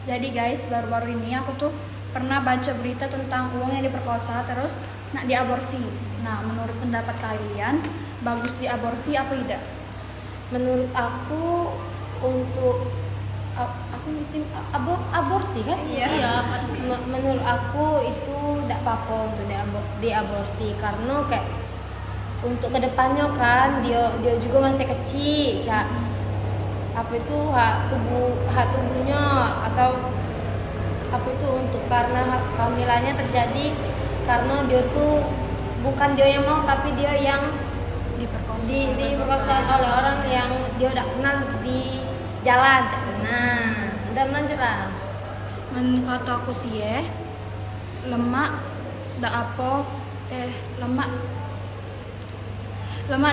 Jadi guys, baru-baru ini aku tuh pernah baca berita tentang uang yang diperkosa terus nak diaborsi. Nah, menurut pendapat kalian, bagus diaborsi apa tidak? Menurut aku untuk aku ngerti aborsi kan? Iya, pasti. Menurut aku itu tidak apa-apa untuk diaborsi karena kayak untuk kedepannya kan dia juga masih kecil, Cak. Apa itu hak tubuhnya atau apa itu untuk karena kehamilannya terjadi karena dia tuh bukan dia yang mau tapi dia yang diperkosa oleh orang yang dia udah kenal di jalan, Cak. Nah, dan lanjut lah. Kata aku sih lemak dak apa lemak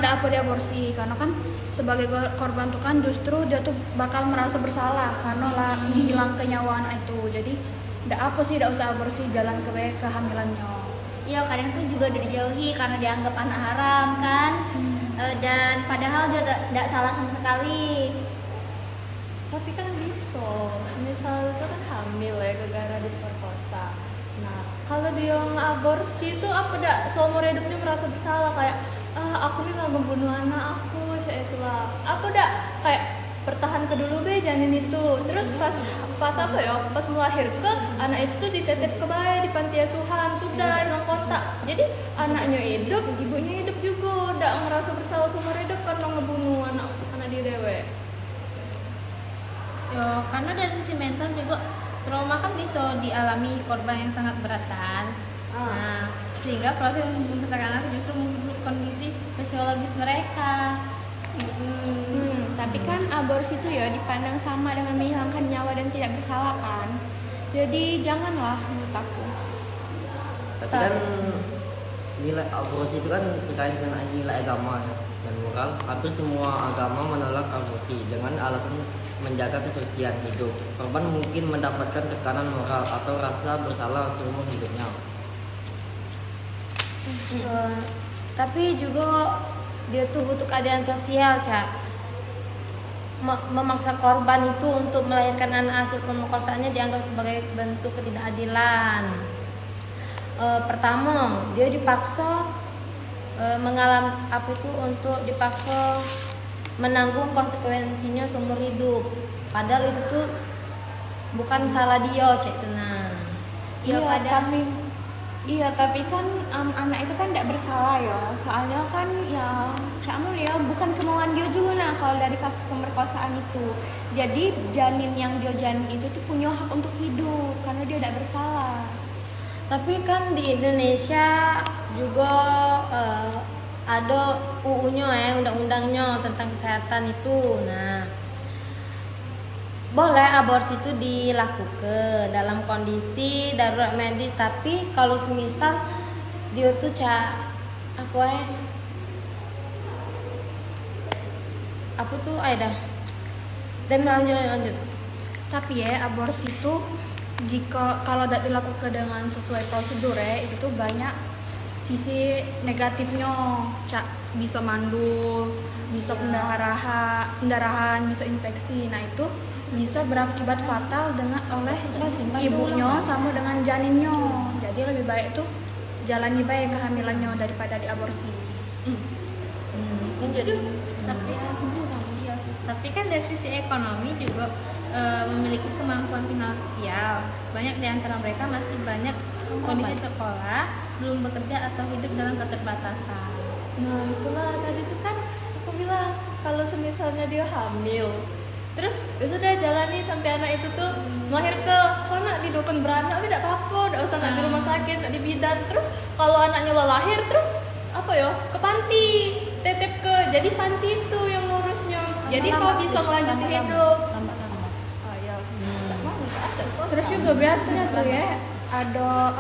dak apa diaborsi karena kan sebagai korban tuh kan justru dia tuh bakal merasa bersalah karena lah hilang nyawa anak itu. Jadi dak apa sih dak usah aborsi, jalan ke kehamilannya. Iya, kadang tuh juga udah dijauhi karena dianggap anak haram kan. Dan padahal dia tidak salah sama sekali. Tapi kan bisa, semisal itu kan hamil ya gara-gara diperkosa. Nah, kalau dia aborsi itu apa dak seumur hidupnya merasa bersalah kayak aku nih nggak membunuh anak aku, kayak itulah. Apa dak kayak pertahan ke dulu be janin itu. Terus pas apa ya? Pas melahirkan anak itu tuh dititip ke bayi di panti asuhan, sudah hilang kontak. Jadi anaknya hidup, ibunya hidup juga, dak merasa bersalah seumur hidup karena ngebunuh anak dia dewek. Ya, karena dari sisi mental juga trauma kan bisa dialami korban yang sangat berat kan. Nah, sehingga proses membesarkan anak justru memburuk kondisi fisiologis mereka. Tapi kan aborsi itu ya dipandang sama dengan menghilangkan nyawa dan tidak bersalah kan. Jadi janganlah menurut aku. Tapi kan nilai aborsi itu kan terkait dengan nilai agama ya, dan moral. Hampir semua agama menolak aborsi dengan alasan menjaga kesucian hidup. Korban mungkin mendapatkan tekanan moral atau rasa bersalah seumur hidupnya. Tapi juga dia tuh butuh keadaan sosial, Cak. Memaksa korban itu untuk melahirkan anak hasil pemerkosaannya dianggap sebagai bentuk ketidakadilan. Pertama, dia dipaksa mengalami apa itu untuk dipaksa menanggung konsekuensinya seumur hidup. Padahal itu tuh bukan salah dia, Cek. Nah, tapi kan anak itu kan tidak bersalah ya. Soalnya kan ya Syamul ya bukan kemauan dia juga nah kalau dari kasus pemerkosaan itu. Jadi janin yang dia janin itu tuh punya hak untuk hidup karena dia tidak bersalah. tapi kan di Indonesia juga ada UU-nya undang-undangnya tentang kesehatan itu. Nah, boleh aborsi itu dilakukan dalam kondisi darurat medis, tapi kalau semisal dia tuh apa tuh dah. Dan lanjut. Tapi aborsi itu jika kalau tidak dilakukan dengan sesuai prosedur itu tuh banyak sisi negatifnya, bisa mandul, bisa pendarahan, bisa infeksi. Nah itu bisa berakibat fatal oleh ibunya sama dengan janinnya. Jadi lebih baik tuh jalani baik kehamilannya daripada diaborsi. Tapi kan dari sisi ekonomi juga memiliki kemampuan finansial. Banyak di antara mereka masih banyak kondisi sekolah, belum bekerja atau hidup dalam keterbatasan. Nah itulah tadi itu kan aku bilang kalau semisalnya dia hamil, terus ya sudah jalani sampai anak itu tuh melahir ke nak di dukun beranak, tidak apa-apa, tidak usah nak di rumah sakit, nak di bidan. Terus kalau anaknya lahir, terus ke panti, jadi panti itu yang ngurusnya. Jadi kau bisa melanjutkan hidup. Terus juga biasanya tuh ada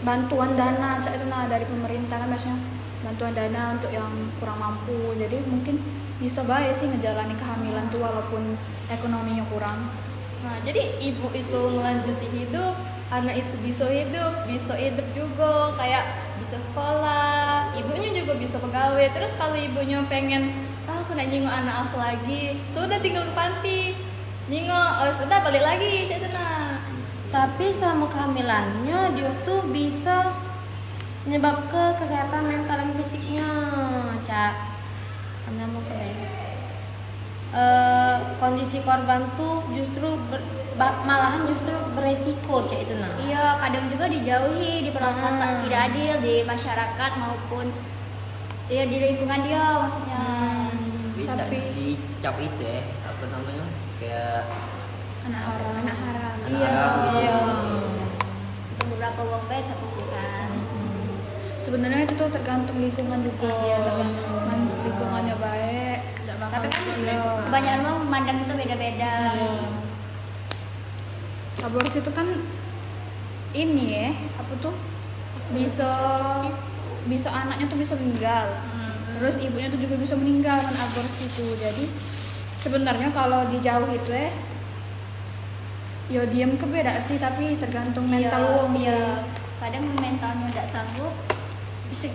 bantuan dana itu dari pemerintah kan, biasanya bantuan dana untuk yang kurang mampu. Jadi mungkin bisa baik sih ngejalani kehamilan tuh walaupun ekonominya kurang. Nah jadi ibu itu melanjuti hidup, anak itu bisa hidup juga, kayak bisa sekolah, ibunya juga bisa pegawai. Terus kalau ibunya pengen aku nak jenguk anak aku lagi, sudah tinggal ke panti. Nyingok, sudah balik lagi cak tenang. Tapi selama kehamilannya dia tuh bisa menyebab ke kesehatan mental dan fisiknya, Cak. Sampai mau ke kondisi korban tuh justru malahan justru beresiko, Cak itu nah. Iya, kadang juga dijauhi, diperlakukan tidak adil di masyarakat maupun ya di lingkungan dia maksudnya. Bisa Tapi- dicap itu ya, apa namanya, kayak Anak haram. Anak haram. Iya. Iya. Untuk beberapa wong baik tapi sih kan. Sebenarnya itu tuh tergantung lingkungan juga. Iya, tergantung. Lingkungannya baik. Tapi kan Iya. kebanyakan orang memandang itu beda-beda. Aborsi itu kan ini ya, apa tuh? Bisa anaknya tuh bisa meninggal. Terus ibunya tuh juga bisa meninggal kan aborsi itu. Jadi sebenarnya kalau dijauh itu ya diam ke beda sih, tapi tergantung mental wong sih. Iya. Kadang mentalnya tidak sanggup bisa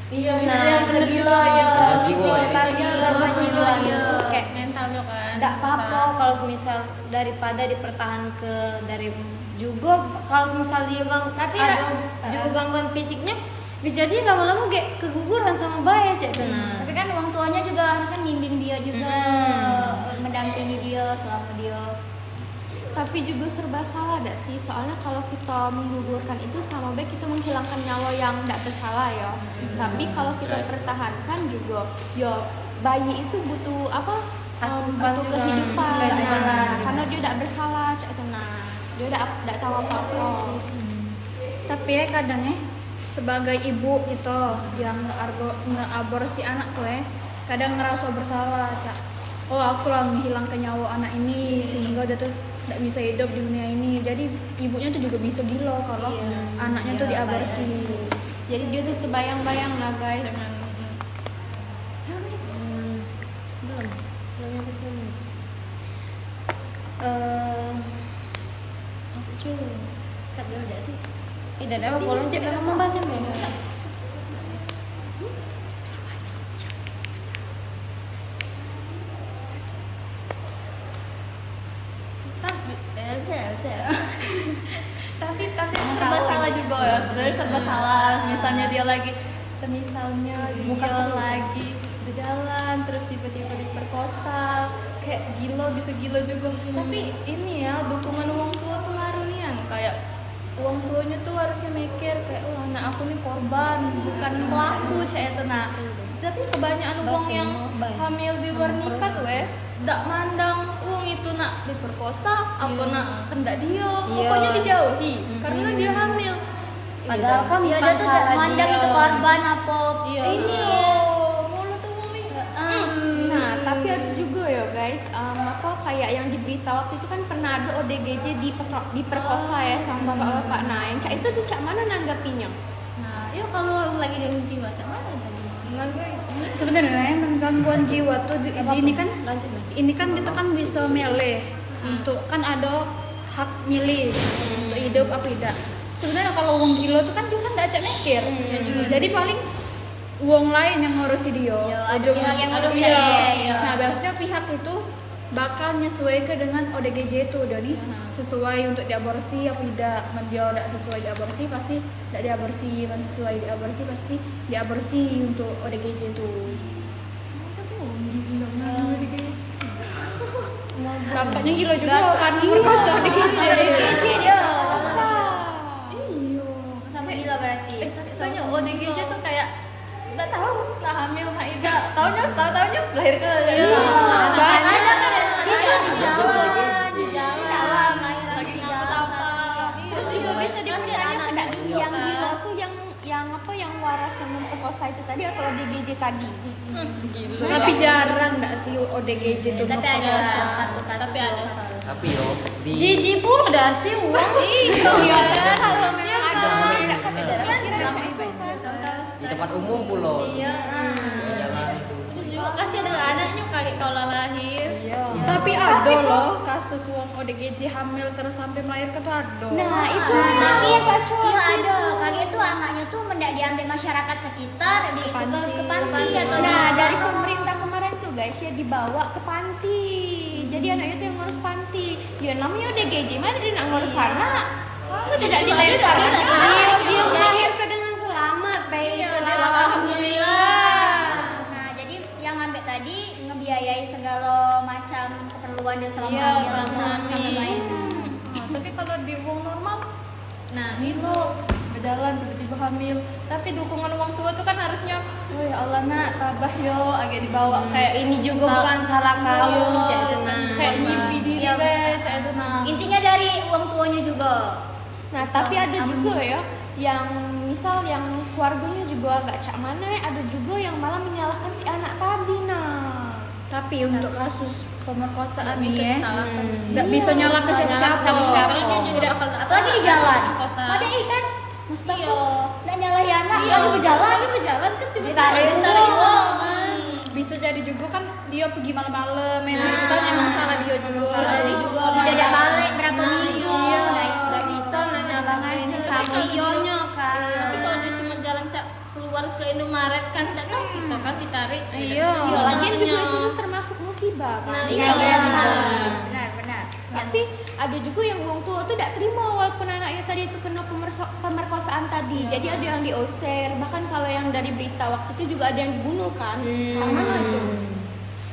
Iya, Bisa nah segila, iya. iya. Fisiknya tadi Iya, itu iya. tujuannya tuh kayak mentalnya kan nggak apa-apa kalau misal daripada dipertahan ke dari juga kalau misal dia Tapi ada juga gangguan fisiknya bisa jadi lama-lama kayak keguguran sama bahaya, Cak. Nah, Tapi kan orang tuanya juga harusnya bimbing dia juga, mendampingi dia selama dia. Tapi juga serba salah dak sih, soalnya kalau kita menggugurkan itu sama baik kita menghilangkan nyawa yang tidak bersalah ya. Tapi kalau kita pertahankan juga, ya bayi itu butuh apa? Asupan Butuh juga. kehidupan, Kehidupan. karena dia tidak bersalah, Cak Tenang. Dia tidak tahu apa-apa. Tapi ya kadang sebagai ibu gitu yang ngeaborsi anak tuh kadang ngerasa bersalah, Cak. Oh, aku lah ngehilangkan nyawa anak ini sehingga dia tuh tidak bisa hidup di dunia ini. Jadi ibunya tuh juga bisa gila kalau anaknya tuh diaborsi. Jadi dia tuh terbayang-bayang lah guys. belum nyampe 10 menit. Apa cuy? Cut dulu enggak sih? Tidak ada apa boleh Cak udah ngomong bahasa apa? Tapi serba salah juga ya, sebenarnya serba salah. Misalnya Buka dia serius. lagi berjalan terus tiba-tiba diperkosa, kayak gila, bisa gila juga. Tapi ini ya, dukungan orang tua tuh ngaruh nian, kayak orang tuanya tuh harusnya mikir kayak, oh anak aku nih korban, bukan pelaku saya tenang. Tapi kebanyakan uang yang hamil di luar nikah tuh ndak mandang uang itu nak diperkosa, apa nak kendak dia, pokoknya dijauhi karena dia hamil. Padahal kan Iya, bukan dia tuh salah tidak mandang dia. itu korban apa Ini mulut tuh umi. Nah, tapi ada juga ya guys, apa kayak yang di berita waktu itu kan pernah ada ODGJ diperkosa ya sama bapak-bapak. Nah, yang Cak itu tuh Cak mana nanggapinya? nah ya kalau lagi gangguan jiwa sama mana tadi Sebenarnya gangguan jiwa tuh ini kan Lanjut Bang. ini kan itu kan bisa milih untuk kan ada hak milih untuk hidup apa tidak. Sebenarnya kalau wong gila tuh kan dia kan tidak acak mikir. Jadi paling wong lain yang ngurusi dia. Iya, ada Ujung- pihak yang ngurus iya. iya. Nah, biasanya pihak itu bakal nyesuaikan dengan ODGJ itu dia nih sesuai untuk diaborsi apa tidak. Dia tidak sesuai diaborsi pasti tidak diaborsi, sesuai diaborsi pasti diaborsi untuk ODGJ itu. Bapaknya gila juga karena merkosa ODGJ. Iya, Iya. sama gila berarti. Soalnya ODGJ tuh kayak nggak tahu lah hamil nggak tidak, taunya lahir ke Ada kan dia di jalan, lahiran lagi di ngangkut jalan. apa. Terus juga bisa dipercaya tidak sih yang gila tuh yang apa yang waras yang memperkosa itu tadi atau ODGJ tadi? Gila. Tapi jarang nggak sih ODGJ itu Tapi ada memperkosa. satu kasus. tapi ada Tapi yo di Jiji pun udah sih uang. Iya, kalau memang ada tidak kata dalam kira-kira itu kan. di tempat umum pulau. Iya. Jalan itu. terus juga kasih ada anaknya kali kalau lahir Tapi ada loh kasus wong ODGJ hamil terus sampai melahirkan tuh ada. Nah, itu Tapi iya ada, kaget tuh anaknya tuh mendak diambil masyarakat sekitar di ke panti atau Nah, dari pemerintah kemarin tuh tuh guys ya dibawa ke panti. Jadi anaknya tuh yang ngurus panti. Ya namanya udah GJ, mana dia nak ngurus anak? Tidak dilempar aja. Dia melahirkan dengan selamat, baik itulah alhamdulillah. Nah, jadi yang ngambil tadi ngebiayai segala macam keperluan dia selama Iya, hamil selama sampai hamil. melahirkan. Tapi kalau di uang normal, nah ini lo berjalan tiba-tiba hamil. Tapi dukungan orang tua tuh kan harusnya, oh ya Allah nak, tabah yo, agak dibawa kayak Ini juga bukan salah kamu, Cak Tenang. kayak nyibui diri Iya, deh, saya tenang. Intinya dari uang tuanya juga. Nah, tapi ada juga ya yang misal yang keluarganya juga agak cak mana, ada juga yang malah menyalahkan si anak tadi. Nah, Tapi untuk kasus pemerkosaan bisa nih, disalahkan sih. nggak bisa nyala ke siapa-siapa. siapa-siapa. Karena dia juga bakal Apalagi di jalan. Kosa. Padahal kan Mustafa Iya. nggak nyalahin anak, Iya, lagi berjalan. lagi berjalan kan tiba-tiba Ditarik ditarik uang. uang kan. Bisa jadi juga kan dia pergi malam-malam, itu kan emang salah dia juga. Salah dia juga. Udah baik berapa minggu. Iya, Nah, itu nggak bisa nyalahin sengaja. Sabionya kan. Tapi kalau dia cuma jalan keluar ke Indomaret kan tidak tahu kita kan ditarik. iya, lagian juga itu tuh termasuk musibah kan. Nah, Iya, iya. benar. Tapi ada juga yang orang tua tuh tidak terima walaupun anaknya tadi itu kena pemerkosaan tadi. Jadi ada yang diusir, bahkan kalau yang dari berita waktu itu juga ada yang dibunuh kan. Karena itu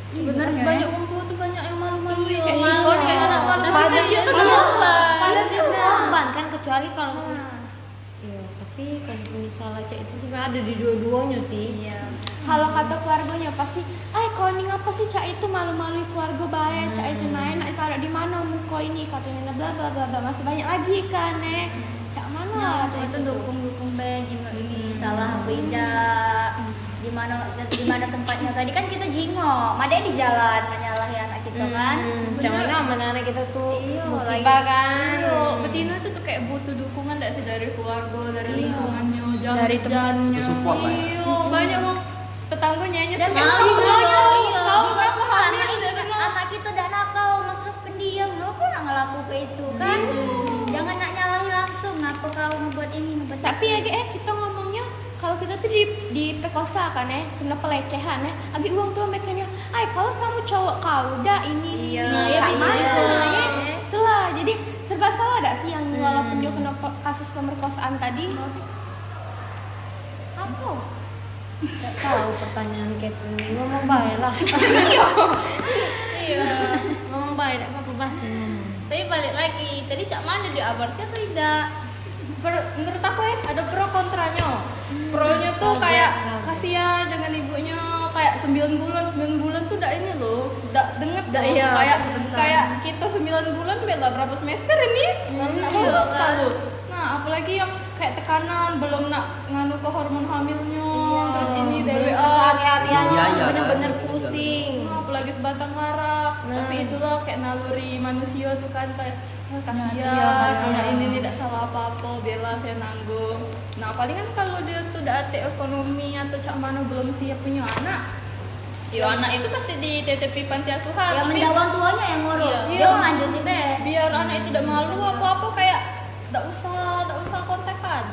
Sebenarnya banyak orang tua tuh banyak yang malu-malu Iya, kayak malu. ikon kayak anak malu. Padahal dia tuh korban. Padahal dia tuh korban kan, kecuali kalau iya, tapi kalau misalnya Cak itu sebenarnya ada di dua-duanya sih. Iya. kalau kata keluarganya pasti, kau ini ngapa sih Cak itu malu-malu keluarga baik, Cak itu main nak taruh di mana muka ini katanya bla bla bla bla, masih banyak lagi kan Cak mana Nah, lah semua itu dukung jingok ini salah beda. Di mana tempatnya tadi kan kita jingok, Made di jalan menyalahi anak kita kan. Macam mana anak kita tuh Iya, musibah kan. Iya, betina tuh kayak butuh dukungan nggak sih dari keluarga, dari lingkungannya, Dari temannya. Support lah ya. Iya, banyak orang tetangganya Dan nyesel. tahu Iya. jingok anak kita udah nakal, masuk pendiam, nggak pernah ngelaku kayak itu kan. Jangan nak nyalahi langsung, ngapa kau ngebuat ini ngebuat tapi itu. ya kita ngomongnya kalau kita tuh diperkosa kan kena pelecehan agak uang tuh makanya kalau sama cowok kau udah ini Iya, Kak bisa mana juga. itulah jadi serba salah dak sih yang walaupun dia kena kasus pemerkosaan tadi apa Nggak tahu pertanyaan Catherine. Ngomong baik lah. Iya. Ngomong baik, tidak apa-apa pasti ngomong. Tapi balik lagi, tadi Cak Mana di aborsi atau tidak? Menurut aku ya ada pro kontranya. Pronya tuh kayak kasihan dengan ibunya, kayak 9 bulan tuh udah ini loh, udah denget loh. iya, Kayak kita 9 bulan bela berapa semester ini? Nggak lulus kalau. Nah, apalagi yang kayak tekanan, belum nak nganu ke hormon hamilnya, terus ini DWA. Keseharian Biaya, bener-bener kan? pusing. Nah, apalagi sebatang kara. Tapi itulah kayak naluri manusia tuh kan kayak kasihan, anak ini tidak salah apa-apa, biarlah saya nanggung. Nah, palingan kalau dia tuh udah ada ekonomi atau cak mana belum siap punya anak, ya anak itu pasti dititipi panti asuhan. Ya Tapi menjauh tuanya yang ngurus. Iya. Dia mau lanjutin deh. biar anak itu tidak malu apa-apa kayak tidak usah kontekan.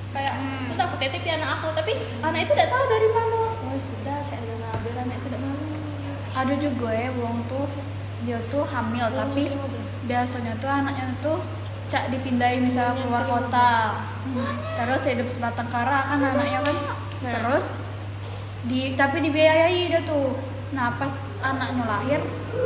Kayak sudah aku titipi anak aku, tapi anak itu tidak tahu dari mana. Oh sudah, saya biar anak itu tidak malu. Ada juga wong tuh dia tuh hamil tapi biasanya tuh anaknya tuh Cak dipindahin misalnya keluar kota, terus hidup sebatang kara kan anaknya kan, terus tapi dibiayai dia tuh. Nah pas anaknya lahir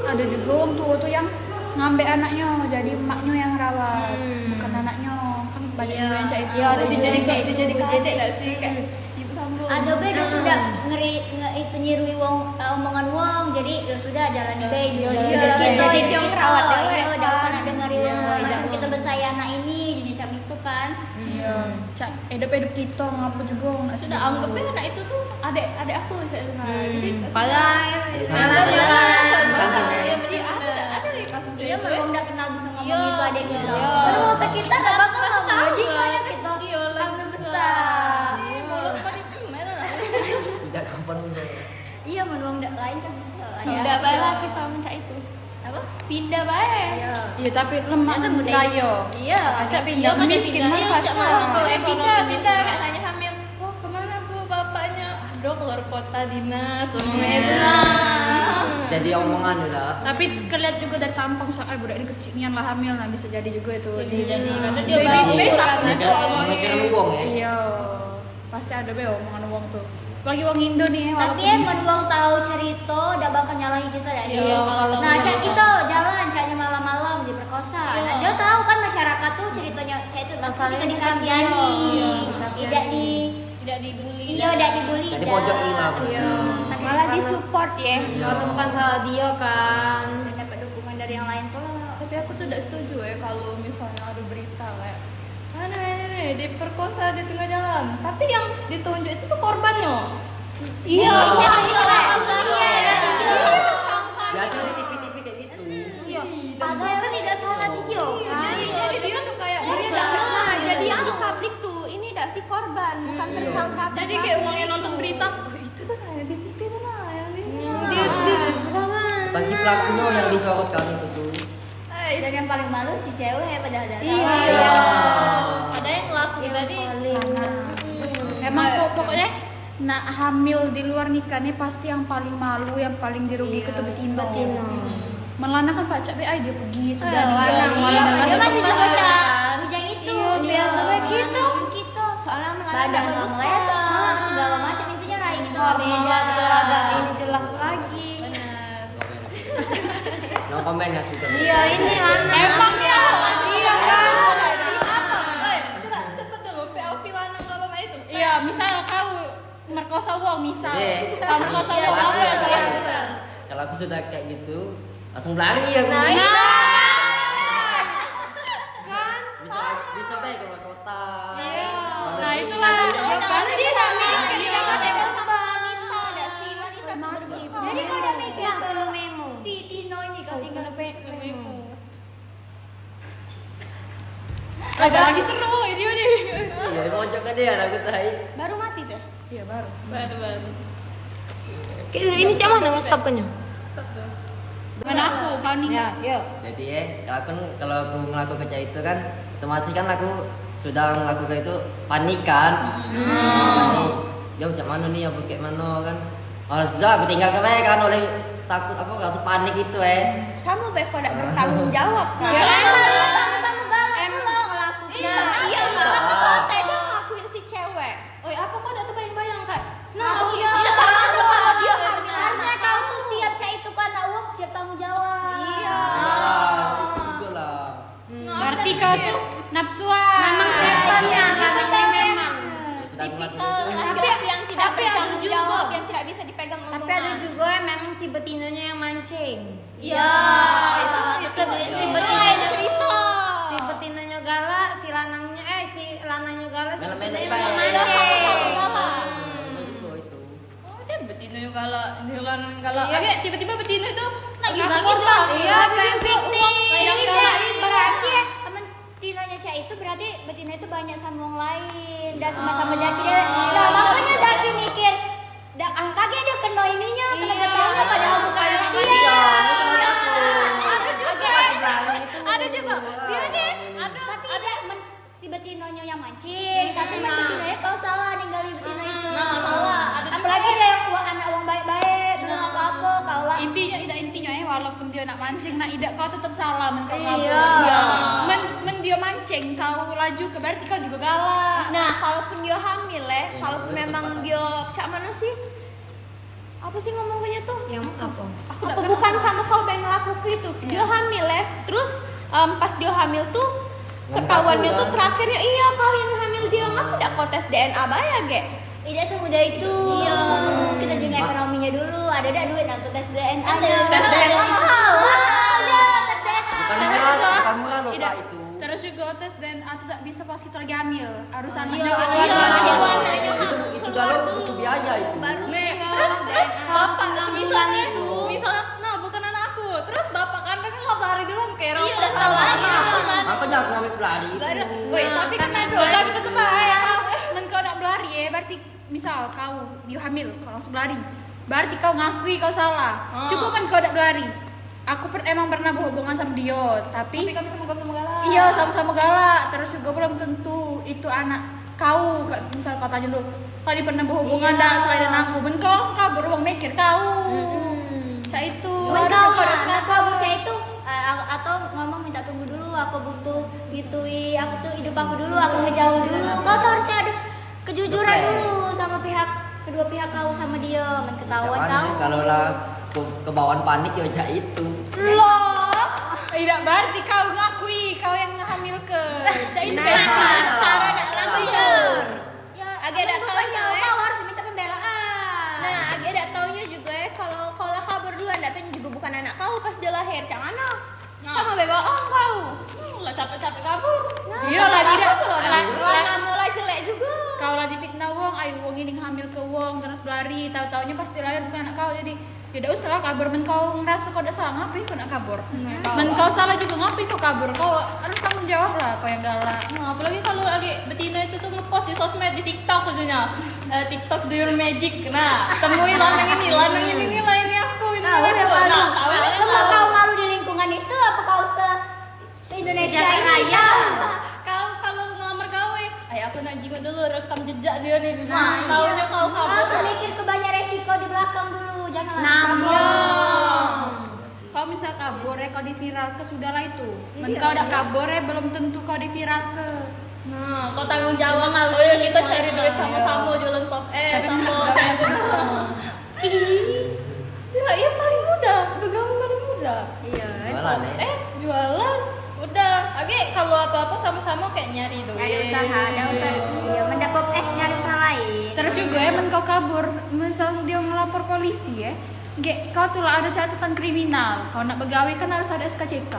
ada juga wong tua tuh yang ngambil anaknya jadi emaknya yang rawat, bukan anaknya kan banyak Iya. juga yang Cak itu. Iya, ada Jadi kayak itu jadi Jadi- tidak sih kayak ibu sambung. Ada be dia tuh udah itu nyirui omongan wong, jadi ya sudah jalani be hidup kita jadi hidup dia kita merawat iya dewe, jangan kan. sana dengerin segala macam kita bersaya anak ini jadi macam itu kan. Iya, Cak hidup kita ngapa juga nggak Sudah anggapnya anak itu tuh adik aku saya dengar. Jadi Padahal Santai. ya beri ada nih kasus Iya, itu. mereka udah kenal bisa ngomong Iya, gitu adek kita. iya. Terus masa kita nggak bakal Pasti ngomong tahu jika lah. ya kita Iya, lagi hamil besar. besar. Mulut paling gimana? Sejak kapan udah? Iya, menuang lain kan bisa. pindah baiklah kita mencak itu Apa? pindah baik Iya. Iya tapi lemak Biasa budaya. kaya. Iya. Cak Iya, pindah kan miskin pindah, mah iya, Cak pacar. Mana kalau Pindah ekonomi kayak nanya hamil. Oh kemana bu bapaknya? Aduh keluar kota dinas. Iya. Nah, jadi omongan lah. Tapi kelihat juga dari tampang soalnya budak ini kecil nian lah hamil, nah bisa jadi juga itu. Bisa jadi karena dia Baby bau face kan. aku Mikir uang ya. Iya, pasti ada be omongan uang tuh. Apalagi uang Indo nih, Tapi emang uang tahu cerita, udah bakal nyalahin kita dah sih. Iya, kalau Nah, cak kita jalan, caknya malam-malam diperkosa. Nah, dia tahu kan masyarakat tuh ceritanya, cak itu Masalahnya kita bukan dikasihani, dia. tidak dibully. tidak dibully. Jadi dah. pojok lima. Iya. Malah disupport ya. Iya. Kalau bukan salah dia kan. Dan dapat dukungan dari yang lain pula. Tapi aku tuh tidak setuju ya kalau misalnya ada berita kayak mana ini diperkosa di tengah jalan. Tapi yang ditunjuk itu tuh korbannya. Iya. Biasa di TV-TV kayak gitu. Iya. Padahal kan tidak salah dia kan. Jadi dia tuh kayak Jadi nggak pernah. Jadi yang publik tuh ini tidak si korban, bukan tersangka. jadi kayak uang yang nonton berita, oh itu tuh nah di TV tuh nah yang di Bukan si pelakunya yang disorotkan itu tuh. Dan yang paling malu si cewek padahal ada. Iya. Ada yang ngelakuin tadi. Emang pokoknya nak hamil di luar nikah nih pasti yang paling malu, yang paling dirugikan itu betina. Melana kan Pak Cak BI dia pergi sudah lanang, dia Dia masih juga Pas- cak bujang itu. Iya, biar sampai kita. Kita. Soalnya Badan nggak melebar, segala macam intinya rai kita nggak beda. Normal tuh ada ini jelas lagi. No comment ya tuh. Iya ini Lana. Emang ya, Iya kan. coba cepet dulu POV lanang kalau mah itu. Iya, misal kau merkosa uang, misal Iya. kau merkosa uang apa yang kau lakukan? Kalau aku sudah kayak gitu, langsung lari aku. Bisa bisa baik ke luar kota. Nah itulah. Ya kan dia nggak mikir dia kan ada wanita, ada si wanita tuh berbekal. Jadi kau udah mikir Ya, ke perlu memo. si Tino ini kau tinggal Memo. Lagi seru ini nih. Iya, di pojok kan dia aku tahu. Baru mati tuh. Iya baru. Baru-baru. Kayak ini siapa nang stopnya? Mana aku, kau nih. Ya, yuk. Jadi kalau aku melakukan kerja itu kan otomatis kan aku sudah melakukan itu panik kan. Panik. Ya macam mana nih apa kayak mana kan. Kalau sudah aku tinggal ke mereka kan oleh takut apa rasa panik itu Sama baik kau tidak bertanggung jawab kan. Ya emang kamu galak lo ngelakuin. Nah, iya kan tega ngakuin si cewek. Oi, aku kok udah terbayang-bayang kak. Nah, Iya, sama dia hamil. Harusnya kau tuh siap cak itu kan anak siap tanggung jawab. Iya. Gitu lah. Berarti kau tuh nafsuan. Memang setannya Lana memang. Sudah melakukan itu. Tapi yang tidak tapi ada bertanggung juga. jawab, yang tidak bisa dipegang Tapi ada juga yang memang si betinonya yang mancing. Iya. Si lain cerita. si betinonya galak, si lanangnya galak, si Main-main betinonya baik. mancing. Itu itu. Oh dia betina yang galak, ini lanang galak. Iya. Oke, tiba-tiba betina itu Nangis-nangis korban. Iya, playing victim. Berarti ya temen Tinonya cak itu berarti betina itu banyak sambung lain dan sama-sama Zaki dia. Nah, makanya Zaki mikir kaget dia kena ininya, kena getahnya padahal bukan dia. Ada juga. Dia nih, ada. Tapi ada si betinonya yang mancing, tapi betinanya kau salah ninggalin betina itu. Nah, salah. Ada juga. Apalagi dia yang anak uang baik-baik, belum apa-apa, kau lah. Intinya walaupun dia nak mancing nak idak kau tetap salah men kau ngabur. Iya. Iya. Men dia mancing kau laju ke berarti kau juga galak. Nah, kalaupun dia hamil kalaupun memang dia cak mana sih? Apa sih ngomongnya tuh? Yang apa? Apa bukan sama kau yang ngelakuin itu? Dia hamil terus pas dia hamil tuh ketahuannya tuh terakhirnya iya kau yang hamil dia ngapa tidak kau tes DNA bayar ge? Tidak semudah itu. Kita jaga ekonominya dulu. Ada duit untuk tes DNA. Tes DNA mahal. Tes DNA. Bukan murah loh Tidak. Pak itu. Terus juga tes DNA itu tak bisa pas kita lagi hamil. Harus anaknya Iya, keluar. nunggu anaknya Itu galau butuh biaya itu. baru Nih, iya. terus bapak 9 semisal bulan nih, itu. misalnya, nah bukan anak aku. Terus bapak kandangnya nggak lari duluan kayak Iya, udah tahu lagi kan. Makanya aku ngambil pelari itu. Woi, tapi kan ada. Tapi tetap bahaya. Men kau nak berlari berarti misal kau dia hamil kau langsung berlari. Berarti kau ngakui kau salah. Coba kan kau nak berlari. Aku emang pernah berhubungan sama dia, Tapi tapi kami sama-sama galak. iya sama-sama galak. Terus juga belum tentu itu anak kau. Misal kau tanya dulu, kau pernah berhubungan dah selain aku? Ben kau langsung kabur, uang mikir kau. Cak itu Men harus kau kau udah nah, sengaja. kau saya itu atau ngomong minta tunggu dulu, aku butuh gitui, aku tuh hidup aku dulu, aku ngejauh dulu. Kau tuh harusnya ada kejujuran Betul. dulu sama kedua pihak kau sama dia, men ketahuan Jangan, kau. kalau lah kebawaan panik ya Cak itu. Loh, tidak berarti kau ngakui kau yang hamil ke. Cak itu kayak Cara nak langgar. Ya, Agak ada taunya, kau harus minta pembelaan. Nah, agak ada taunya juga ya kalau kau berdua ndak taunya juga bukan anak kau pas dia lahir. Cak mana? Sama bebohong kau. Lah capek-capek kabur. Iya lah tidak. Lah mulai jelek juga. Kau lah difitnah wong, ayo wong ini hamil ke wong terus berlari, tahu-taunya pasti lahir bukan anak kau jadi ya udah usah lah kabur men kau ngerasa kau udah salah ngapain kau nak kabur. Men kau salah juga ngapain kau kabur, kau harus tanggung jawab lah kau yang galak. Nah, apalagi kalau lagi betina itu tuh ngepost di sosmed, di TikTok aja TikTok do your magic. Nah, temui lanang ini nilai ini aku ini. Tahu aku. udah malu. Nah, tahu Kalau kau malu di lingkungan itu apa kau se Indonesia ini? Kau kalau ngelamar gawe, ayo aku nak jimat dulu rekam jejak dia nih. Nah, Taunya kau Kau kabur. tuh mikir ke banyak resiko di belakang dulu, jangan langsung Namun. kabur. Kau misal kabur ya kau diviral ke sudahlah itu. Men Iya, kau udah iya. kabur ya belum tentu kau diviral ke. Nah, kau tanggung jawab malu oh, ya, ini kita lingkungan cari kita. duit sama-sama jualan pop. Tapi Sama. Ya, yang paling mudah, bergaul paling mudah. Iya. Jualan ya. Jualan. Udah, Age kalau apa-apa sama-sama kayak nyari duit. Ada usaha, ada usaha. Iya, mendapat X nyari usaha lain. Terus juga ya men kau kabur, misal dia melapor polisi ya. Gek, kau tuh lah ada catatan kriminal. Kau nak begawe kan harus ada SKCK.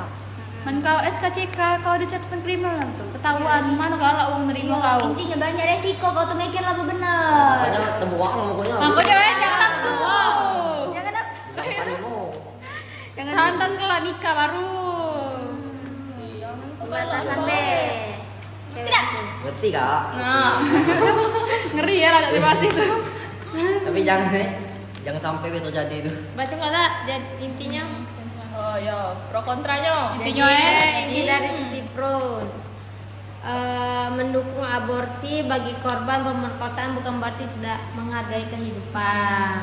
Men kau SKCK, kau ada catatan kriminal tuh. Ketahuan mana galak uang nerima Iya, kau. intinya banyak resiko, kau tuh mikir lah bener. Makanya tebuak lah pokoknya. Makanya jangan nafsu. Jangan nafsu. Panimu. Jangan Tahan kelak nikah baru. batasan deh. Tidak. Ngerti kak? Nah, Ngeri ya lah masih itu. Tapi jangan sampai itu terjadi itu. Baca nggak tak? Jadi intinya oh ya, pro kontranya. Intinya ya. ini dari sisi pro. Mendukung aborsi bagi korban pemerkosaan bukan berarti tidak menghargai kehidupan,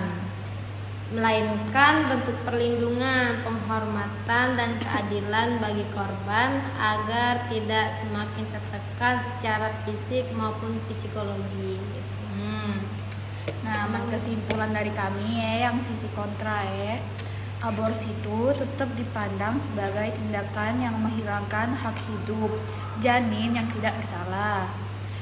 melainkan bentuk perlindungan, penghormatan dan keadilan bagi korban agar tidak semakin tertekan secara fisik maupun psikologis. Nah, kesimpulan dari kami ya yang sisi kontra ya. Aborsi itu tetap dipandang sebagai tindakan yang menghilangkan hak hidup janin yang tidak bersalah.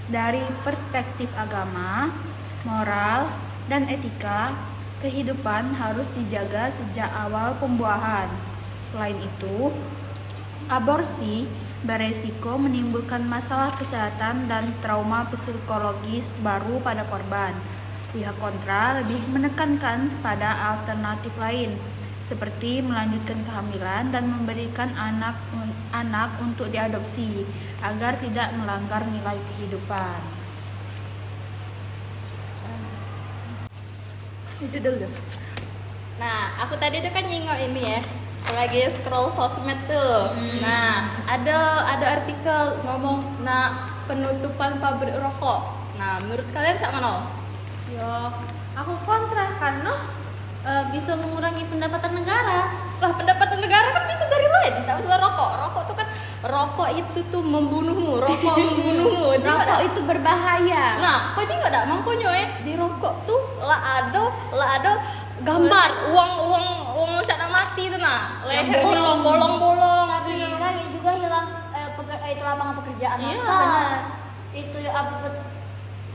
Dari perspektif agama, moral, dan etika, kehidupan harus dijaga sejak awal pembuahan. Selain itu, aborsi beresiko menimbulkan masalah kesehatan dan trauma psikologis baru pada korban. Pihak kontra lebih menekankan pada alternatif lain, seperti melanjutkan kehamilan dan memberikan anak untuk diadopsi agar tidak melanggar nilai kehidupan. Judul tuh. Nah, aku tadi tuh kan nyingok ini ya, lagi scroll sosmed tuh. Nah, ada artikel ngomong, nah penutupan pabrik rokok. Nah, menurut kalian sama mana? Yo, aku kontra karena bisa mengurangi pendapatan negara. Lah, pendapatan negara kan bisa dari lain, tidak usah rokok. Rokok itu tuh membunuhmu, rokok membunuhmu. Rokok itu berbahaya. Nah, kau juga enggak mangkonya di rokok tuh lah ada gambar uang cak mati itu nah. Leher bolong-bolong. Tapi kan juga hilang itu lapangan pekerjaan Iya, massal. benar. Itu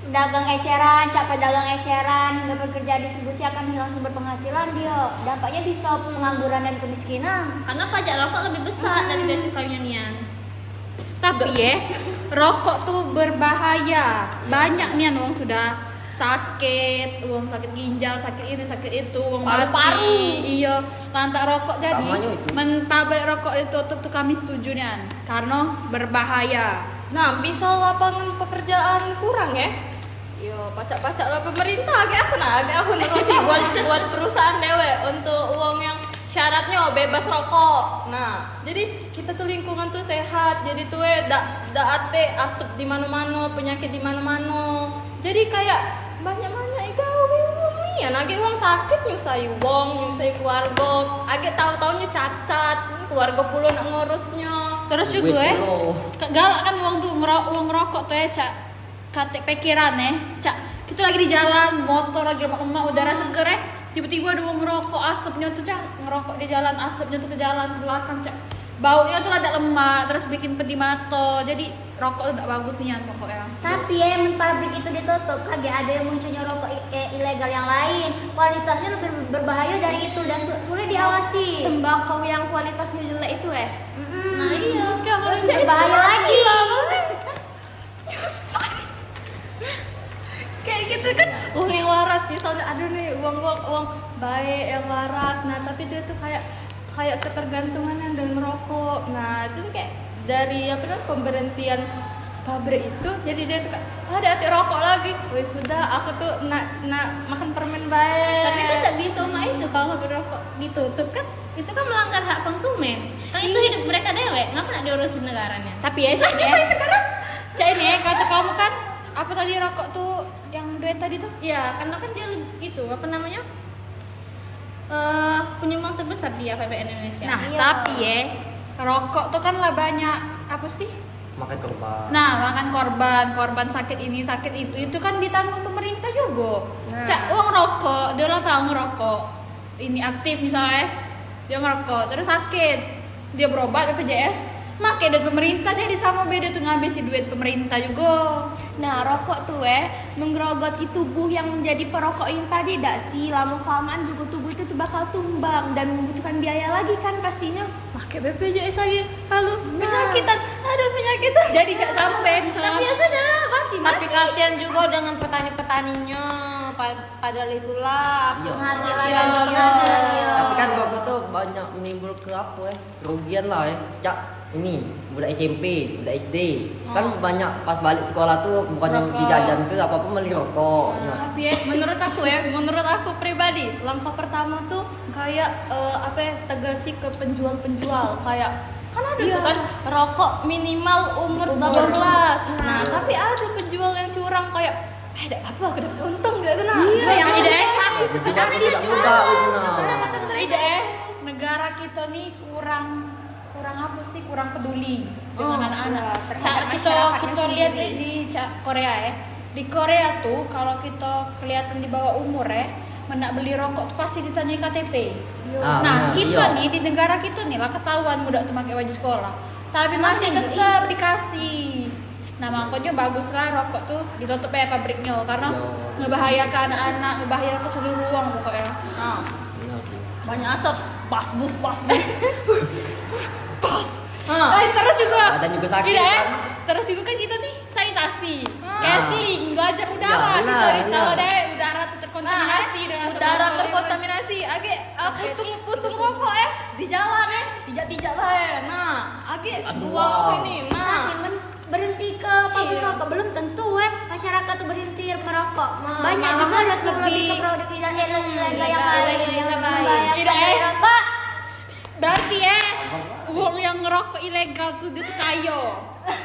dagang eceran, capek dagang eceran hingga pekerja distribusi akan hilang sumber penghasilan dia. Dampaknya bisa pengangguran dan kemiskinan. Karena pajak rokok lebih besar dari bea cukainya nian. Tapi ya, rokok tuh berbahaya. Banyak nih yang sudah sakit, uang sakit ginjal, sakit ini, sakit itu, uang Paru-paru. mati. Iya, lantak rokok jadi. Namanya itu. Pabrik rokok ditutup tuh kami setuju nih, karena berbahaya. Nah, bisa lapangan pekerjaan kurang ya? Yo, pacak-pacak lah pemerintah agak aku sih buat perusahaan dewe untuk uang yang syaratnya bebas rokok. Nah, jadi kita tuh lingkungan tuh sehat. Jadi tuh dak ate asap di mana-mana, penyakit di mana-mana. Jadi kayak banyak gawe uang nih ya nage uang sakit nyusai uang nyusai keluarga age tahu-tahunya cacat keluarga puluh nak ngurusnya. Terus juga galak kan uang tuh uang ngerokok tuh ya cak kate pikiran cak kita lagi di jalan motor lagi lemak udara seger tiba-tiba ada uang ngerokok asapnya tuh cak ngerokok di jalan asapnya tuh ke jalan belakang cak baunya tuh ada lemak terus bikin pedih mata jadi rokok tuh gak bagus nian pokoknya. Tapi ya yang pabrik itu ditutup kagak ada yang munculnya rokok ilegal yang lain kualitasnya lebih berbahaya dari itu dan sulit diawasi. Tembakau yang kualitasnya jelek itu Nah iya, udah kalau Lebih jadi berbahaya lagi. Kayak gitu kan uang yang waras misalnya ada nih uang baik yang waras nah tapi dia tuh kayak ketergantungan yang dengan merokok nah itu tuh kayak dari pemberhentian pabrik itu jadi dia tuh ada hati rokok lagi wih sudah aku tuh nak makan permen baik tapi kan tak bisa mah itu kalau berrokok ditutup kan itu kan melanggar hak konsumen kan itu hidup mereka dewek ngapa nak diurusin negaranya. Tapi ya cak ini kata kamu kan apa tadi rokok tuh yang duet tadi tuh Iya karena kan dia itu apa namanya penyumbang terbesar di APBN Indonesia. nah Iya. tapi ya rokok tuh kan lah banyak apa sih makan korban. nah makan korban sakit ini sakit itu kan ditanggung pemerintah juga cak uang rokok dia lah tahu ngerokok ini aktif misalnya dia ngerokok terus sakit dia berobat BPJS make duit pemerintah jadi sama beda tuh ngabisi duit pemerintah juga. Nah, rokok tuh menggerogoti tubuh yang menjadi perokok yang tadi dak sih lama kelamaan juga tubuh itu tuh bakal tumbang dan membutuhkan biaya lagi kan pastinya. pakai BPJS lagi kalau penyakitan ada penyakitan Jadi cak sama misalnya Tapi ya sudah mati Tapi kasihan juga dengan petani-petaninya. Padahal itulah Iya. Penghasilannya. Tapi kan rokok tuh banyak menimbul ke kerugian lah cak ini budak SMP, budak SD kan banyak pas balik sekolah tuh bukannya Rokok. dijajan ke apa beli rokok. Nah, tapi menurut aku pribadi langkah pertama tuh kayak tegasi ke penjual kayak kan ada tuh kan rokok minimal umur 18 nah tapi ada penjual yang curang kayak ada apa aku dapat untung gitu nah yang ide tidak juga gitu nah. ide negara kita nih kurang apa sih kurang peduli dengan anak-anak. Cak kita lihat di Korea di Korea tuh kalau kita kelihatan di bawah umur menak beli rokok tuh pasti ditanyai KTP. Nah kita nih di negara kita nih lah ketahuan muda tuh pakai baju sekolah tapi masih tetap dikasih. Nah makanya bagus lah rokok tuh ditutup pabriknya karena ngebahayakan anak-anak ngebahayakan seluruh ruang pokoknya. Benar sih. banyak asap pas bus Terus juga Badan juga sakit, Tidak, kan? terus juga kan kita nih sanitasi casing belajar udara Ya, kita benar, tahu benar. deh udara tuh terkontaminasi dengan udara semua terkontaminasi age putung rokok di jalan tidak lah nah age buang ini Nah, berhenti ke pabrik rokok belum tentu masyarakat tuh berhenti merokok. Banyak juga ada tuh lebih ke produk ilegal yang lain yang membahayakan Tidak, dari rokok. berarti uang yang ngerokok ilegal tuh dia tuh kayo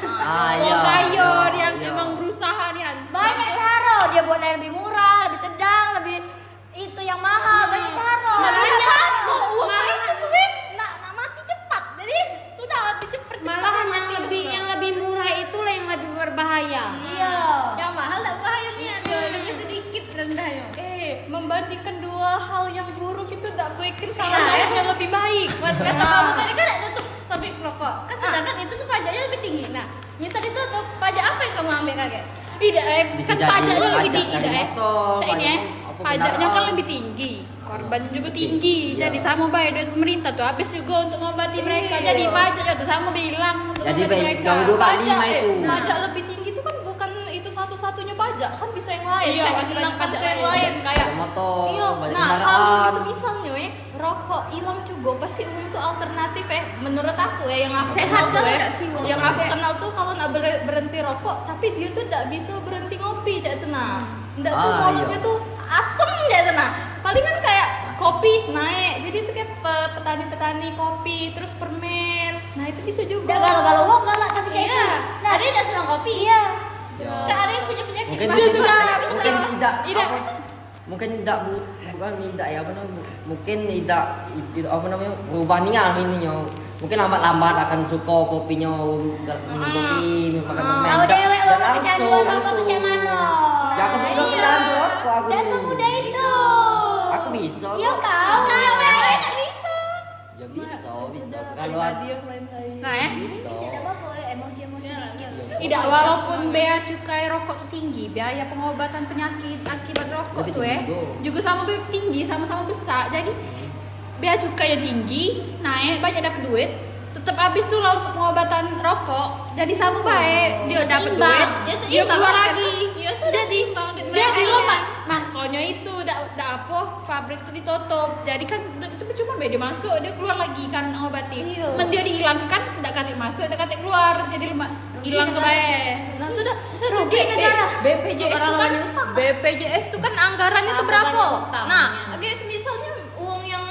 Ah, uang kayo yang Iya. emang berusaha nih Banyak cara dia buat yang lebih murah, lebih sedang, lebih itu yang mahal, banyak cara. uang itu tuh nak mati cepat. Jadi sudah mati cepet malahan yang lebih murah itulah yang lebih berbahaya. iya. yang mahal tak bahayanya lebih sedikit rendahnya. membandingkan dua hal yang buruk itu tak baikkan salah satunya lebih baik Kata kamu tadi kan ada tutup pabrik rokok kan sedangkan itu tuh pajaknya lebih tinggi. Nah misal ditutup pajak apa yang kamu ambil kakek? tidak Bisa kan jadi pajaknya lebih pajak tinggi dari tidak motor, Cak ini pajak apa, pajaknya kan kendaraan. lebih tinggi korbannya juga tinggi Iya. jadi sama bayar duit pemerintah tuh habis juga untuk ngobati mereka jadi pajaknya tuh sama bilang untuk Jadi ngobati baik mereka jauh dua kali mah itu. pajak lebih tinggi itu kan bukan itu satu-satunya pajak kan bisa yang lain Iya, kayak masih banyak hilangkan pajak ke yang lain. lain kayak Ada motor, iya banyak nah kendaraan. kalau misalnya rokok hilang juga pasti untuk alternatif menurut aku yang aku Sehat kenal tuh kan nggak sih, Wong? yang aku kenal tuh kalau nak berhenti rokok tapi dia tuh tidak bisa berhenti ngopi cak tenang ndak tuh Ah, mulutnya iya. tuh asem cak tenang palingan kayak kopi naik jadi itu kayak petani-petani kopi terus permen nah itu bisa juga Enggak galau-galau wong galak tapi saya itu. Iya. Nah, Ada yang tidak senang kopi? Iya. Kan ada yang punya penyakit Mungkin batuk. tidak, sudah. mungkin tidak. Tidak. apa, mungkin tidak bukan tidak ya apa namanya, mungkin tidak itu apa namanya berubah niat ininya, mungkin lambat-lambat akan suka kopinya, minum kopi, makan permen. Kau dewek Dan bawa kecanduan langsung rokok tuh gitu. macam mana? Ya aku bisa kecanduan rokok aku. Udah semudah itu. Aku bisa. Iya kau. Ya bisa. Kalau Ada yang lain-lain. Nah ya. bisa. Tidak apa-apa, emosi-emosi dikit. Tidak, walaupun bea cukai rokok tuh tinggi, biaya pengobatan penyakit akibat rokok Lebih tuh tinggi. juga sama tinggi, sama-sama besar. Jadi bea cukai tinggi, naik banyak dapat duit, tetap habis tuh lah untuk pengobatan rokok. Jadi sama baik, dia dapat seimbang. duit, Ya dia seimbang keluar kan? lagi. Ya sudah Jadi seimbang, duit jadi mereka lo ya. makanya itu dak apa pabrik itu ditutup. Jadi kan itu percuma be dia masuk, dia keluar lagi kan ngobati. Men dia dihilangkan kan dak katik masuk, dak katik keluar. Jadi hilang ke bae. Nah sudah Rugi negara. BPJS itu kan BPJS itu kan anggarannya itu berapa? Anggaran utamanya. Nah, guys misalnya uang yang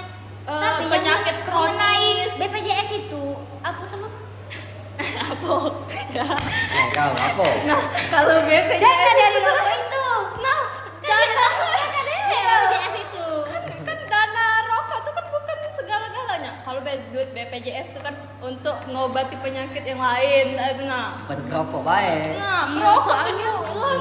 Tapi yang penyakit mengenai kronis BPJS itu apa tuh? Nah, kau apa? Nah, kalau BPJS Dana dari rokok itu. Nah, dana BPJS itu. kan dana rokok itu kan bukan segala-galanya. Kalau duit BPJS itu kan untuk ngobati penyakit yang lain. Nah, Rokok baik. nah Iya, rokok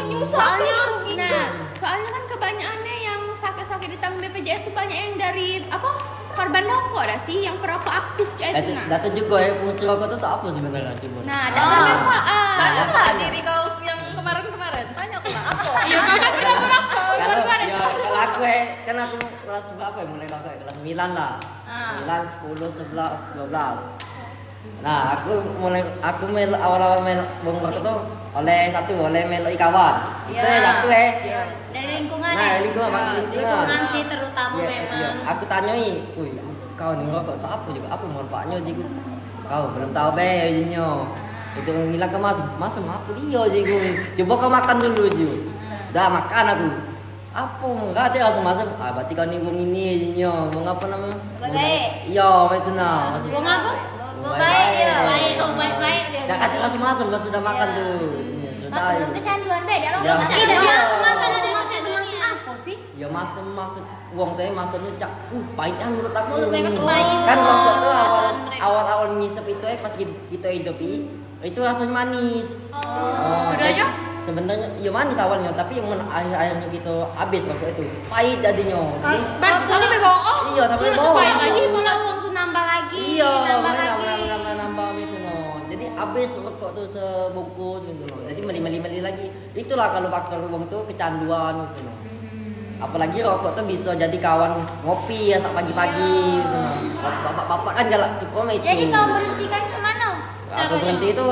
itu soalnya rugi. nah soalnya kan kebanyakannya yang sakit-sakit ditanggung BPJS itu banyak yang dari apa korban rokok dah sih, yang perokok aktif aja itu nah. Datu juga ya, fungsi rokok itu tak apa sebenarnya cuma. Nah, ada bermanfaat. Nah, Tanya lah diri kau yang kemarin-kemarin. Tanya aku lah apa? Iya kan kenapa rokok? Kalau aku kan aku kelas berapa ya mulai rokok ya? Kelas 9 lah. 9, 10, 11, 12. Nah, aku awal-awal bong rokok tuh oleh meloi kawan. Itu ya satu ya. Dari lingkungan Nah, ya. Lingkungan sih terutama Iya, memang. iya. Aku tanyoi, "Wih, kau nih rokok itu apa juga? Apa manfaatnya juga?" Kau belum tahu be jinyo. Itu ngilang ke mas apa dia jigo. Coba kau makan dulu jigo. Dah makan aku. Apa enggak ada langsung. Berarti kau nih bung ini jinyo. Bung apa namanya? Baik. Iya, itu nah. Bung apa? Baik ya. Baik dia. Dah kata langsung masuk, sudah makan tuh. Sudah. Turun kecanduan beda Ya, langsung maksud- tidak Iya. Masalah itu masih apa sih? Ya masuk uang teh masuknya cak pahitnya menurut aku. Menurut mereka tuh pahit. Kan rokok tuh Perasaan mereka. awal ngisep itu pas kita hidup itu rasanya manis. Sudahnya? Sebenarnya iya manis awalnya, tapi yang akhirnya kita habis rokok itu pahit jadinya. Jadi Soalnya be bohong. iya tapi Kalau bohong. pahit lagi kalau uang tuh nambah lagi, Iya, nambah makanya lagi. nambah gitu no. Jadi habis rokok tuh sebungkus gitu no. Jadi meli lagi. Itulah kalau faktor uang tuh kecanduan gitu no. Apalagi rokok tuh bisa jadi kawan ngopi ya saat pagi-pagi gitu no. Bapak-bapak kan galak suka sama itu. Jadi kau berhentikan kemana? Aku berhenti itu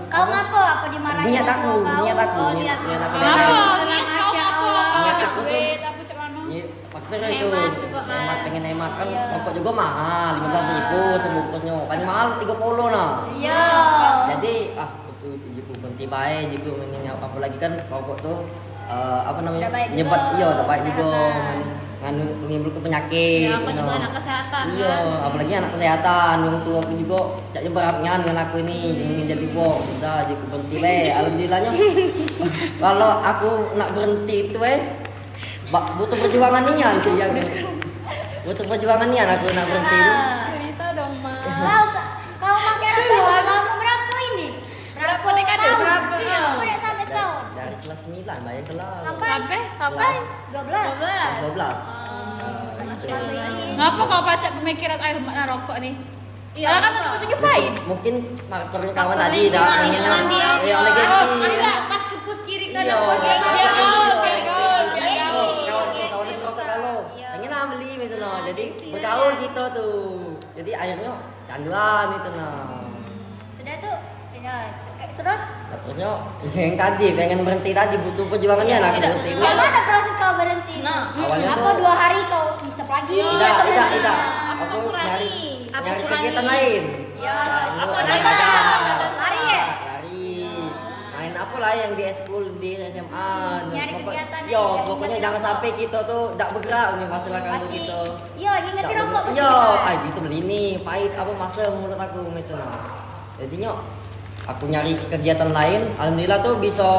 Kau ngapa? Apa dimarahin niat orang aku, tua kau? niat aku, Oh, niat niat. aku. Masya Allah. Niat Habis aku tuh. duit, apa cak mana? Iya, faktornya itu Hemat juga kan. hemat, pengen hemat kan Iya. rokok juga mahal 15.000 sebungkusnya paling mahal 30 nah. Iya. Jadi itu jiku berhenti baik jiku ini apalagi kan rokok tuh apa namanya Udah baik juga, nyebat iya udah baik juga kesehatan. ngandung menimbul ke penyakit Ya, apa you juga know. anak kesehatan Iya, kan. apalagi anak kesehatan. Wong tua aku juga cak berharapnya dengan aku ini ingin jadi bok. Udah jiku berhenti alhamdulillahnya. Kalau aku nak berhenti itu butuh perjuangan nian sih ya. Butuh perjuangan nian aku nak berhenti itu. Cerita dong, Ma. Kau pakai rokok selama berapa ini? Berapa dekade? tahun? Berapa? Iya. Aku udah sampai setahun. Dari kelas 9 bayang kelas. Sampai Sampai 12. 12. Masya Allah. Ngapa kau baca pemikiran air mata rokok nih? Iya, Karena kan apa? tentunya pahit. Mungkin faktornya kawan Faktor tadi lingkungan, dah lingkungan dia. ya oleh gengsi. Pas ke pus kiri kanan Iya. pojok. Dia gaul, Kawan rokok kalau pengen lah beli gitu loh. Jadi bergaul gitu tuh. Jadi akhirnya canduan itu nah. Sudah tuh. Ya, terus Nah, terusnya yang tadi pengen berhenti tadi butuh perjuangannya lah aku berhenti itu. gimana proses kau berhenti? Nah, awalnya Apa tuh 2 hari kau bisa lagi? tidak. Apa Aku kurangi? nyari Apa nyari kurangi? kegiatan lain. Ya, Apa lari ya? Lari. Main apa lah yang di school di SMA. Nyari kegiatan Yo, aja, pokoknya ingat jangan rokok. sampai kita tuh tidak bergerak nih masalah kamu Pasti. gitu. Iya, ingetin rokok pasti. Iya, kan? gitu beli ini pahit apa masa menurut aku gitu nah. Jadinya aku nyari kegiatan lain, alhamdulillah tuh bisa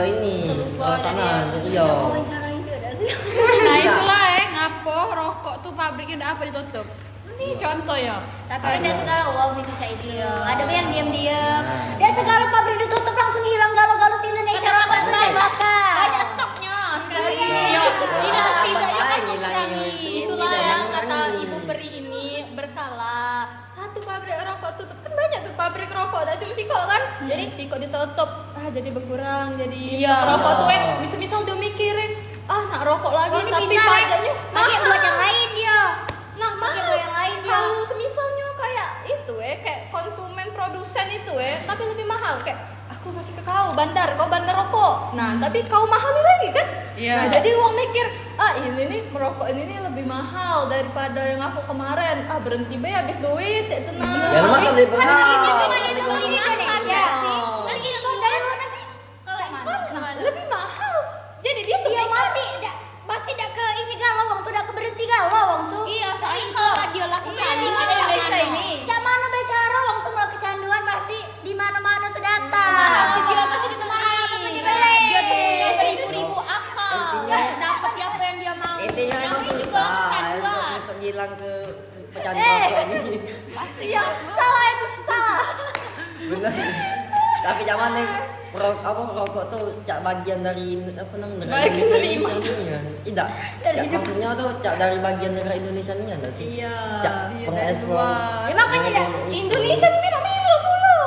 ini Terlupa sana gitu yo. Wawancara itu udah Nah itulah ngapo rokok tuh pabriknya udah apa ditutup. Ini contoh ya. Tapi kan dia segala wow di Indonesia itu. Ada yang diam-diam. Nah. Dia segala pabrik ditutup langsung hilang galau-galau di Indonesia rokok itu udah bakar. Banyak stoknya sekarang ini. Iya, ini setidaknya kan Hilang, mengurangi. Itulah yang kata Ibu Peri ini berkala. Satu pabrik rokok tutup kan banyak tuh pabrik rokok, tak cuma Siko kan. Jadi Siko ditutup, jadi berkurang, jadi Iya. stok rokok tuh misal dia mikirin, nak rokok lagi Oh, ini tapi pintar, pajaknya pakai buat yang lain dia. Nah, Pakai mahal. buat yang lain dia. Kalau semisalnya kayak itu kayak konsumen produsen itu tapi lebih mahal kayak aku ngasih ke kau kau bandar rokok. Nah, tapi kau mahali lagi kan? Iya. Nah, jadi uang mikir, ini nih merokok ini nih lebih mahal daripada yang aku kemarin. Berhenti be habis duit, cek tenang. Ya lu makan beli Kan berapa? itu di Indonesia. Kan impor dari luar negeri. Kalau impor gimana? Lebih mahal. Jadi dia tuh Iya mikir, masih dak ke ini galau wong tuh dak ke berhenti galau wong tuh. Iya, soalnya kalau dia lakukan ini Iya, ada Indonesia mana? ini. Cak mana bicara wong tuh mau kecanduan pasti di mana-mana tuh datang. Pasti dia pasti Semangat disenangi. menyebelin. Dia tuh punya beribu-ribu akal. Dapat apa yang dia mau. Intinya Yang emang ini juga susah kecanduan. untuk hilang ke pecandu rokok ini. yang salah itu salah. Bener. Tapi zaman nih rokok tuh cak bagian dari apa namanya? Bagian dari iman. Tidak. Cak maksudnya tuh cak dari bagian negara Indonesia ini kan? Iya. Cak pengekspor. Ya, makanya dah. Indonesia ini namanya mulu-mulu.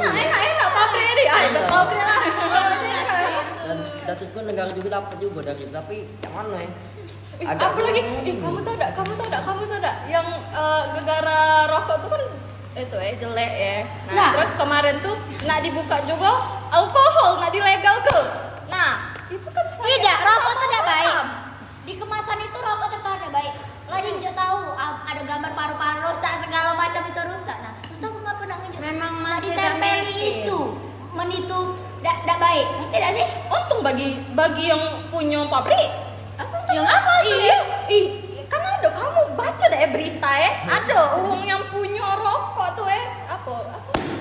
Enak pabrik ini. Ada pabrik lah. Dan datukku negara juga dapat juga dari tapi yang mana ya? Apalagi, kamu tau tak yang gara-gara rokok tuh kan itu jelek ya. Nah, terus kemarin tuh nak dibuka juga alkohol, nak dilegal tuh. Nah, itu kan Tidak, rokok tuh tidak baik. Di kemasan itu rokok tetap tidak baik. Lagi Injo tahu ada gambar paru-paru rusak segala macam itu rusak. Nah, terus aku nggak pernah ngejo. Memang Nah, masih ditempeli ada mikir. itu, menitu tidak baik. Ngerti tidak sih? untung bagi yang punya pabrik. Yang apa tuh? Kan ada kamu baca deh berita ada uang yang punya rokok tuh apa?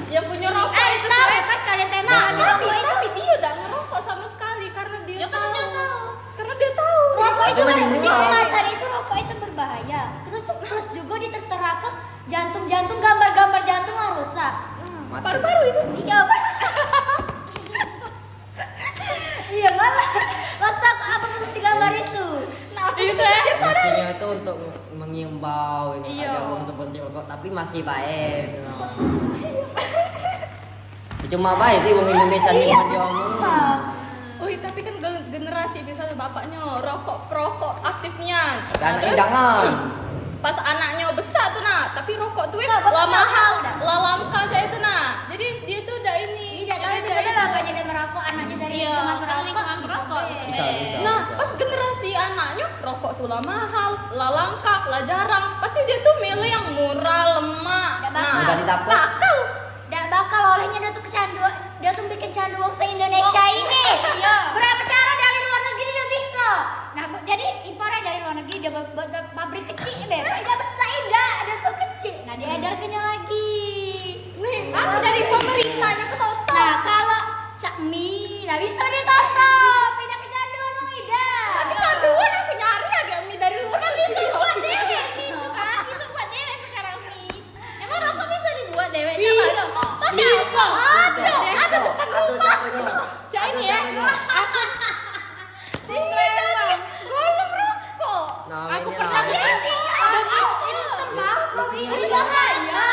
Yang punya rokok itu Tahu tuh kan kalian tema Nah, di rokok itu. tapi dia tidak ngerokok sama sekali karena dia karena dia tahu. Karena dia tahu. Rokok itu Tapi kan masih di murah. kemasan itu rokok itu berbahaya. Terus tuh plus juga ditertera ke jantung gambar-gambar jantung lah rusak. Paru-paru itu. Iya. Iya malah. Mas tak apa fungsi gambar itu? Nah, Itu Maksudnya itu untuk mengimbau ini Iya. agama untuk berhenti rokok tapi masih baik. Cuma baik itu orang Indonesia nih mau diomong. Tapi kan generasi misalnya bapaknya rokok perokok aktifnya. Dan Terus jangan. pas anaknya besar tuh tapi rokok tuh Nah, lah bapaknya mahal, udah. lah langka saya itu jadi dia tuh udah ini. Tidak tahu Jadi bisa udah lah itu. banyak yang merokok anaknya dari Iya, lingkungan kan lingkungan perokok Bisa bisa. boleh. Bisa. Nah, pas generasi anaknya rokok tuh lah mahal, lah langka, lah jarang. Pasti dia tuh milih yang murah, lemak. Nggak Nah, bakal. Udah didapat. bakal. Nggak bakal olehnya dia tuh kecanduan. Dia tuh bikin candu wong se-Indonesia ini. Berapa cara dari luar negeri dia bisa. Nah, jadi impornya dari luar negeri dia buat pabrik kecil deh. Tidak besar tidak, dia tuh kecil. Nah, diedarkannya lagi. Nih, aku dari pemerintahnya ke stop. Nah, kalau Cak Mi, nah bisa dia stop. Tidak kecanduan mau tidak. Kecanduan aku nyari ada mie dari luar negeri. Buat dewek gitu kan, bisa buat dewek sekarang nih. Emang rokok bisa dibuat dewek? Bisa. Coba dong. Pakai Ada depan rumah. Cak ini ya. Belum rokok. Nah, Aku ini pernah lah. Sih, ini tembakau ini bahaya.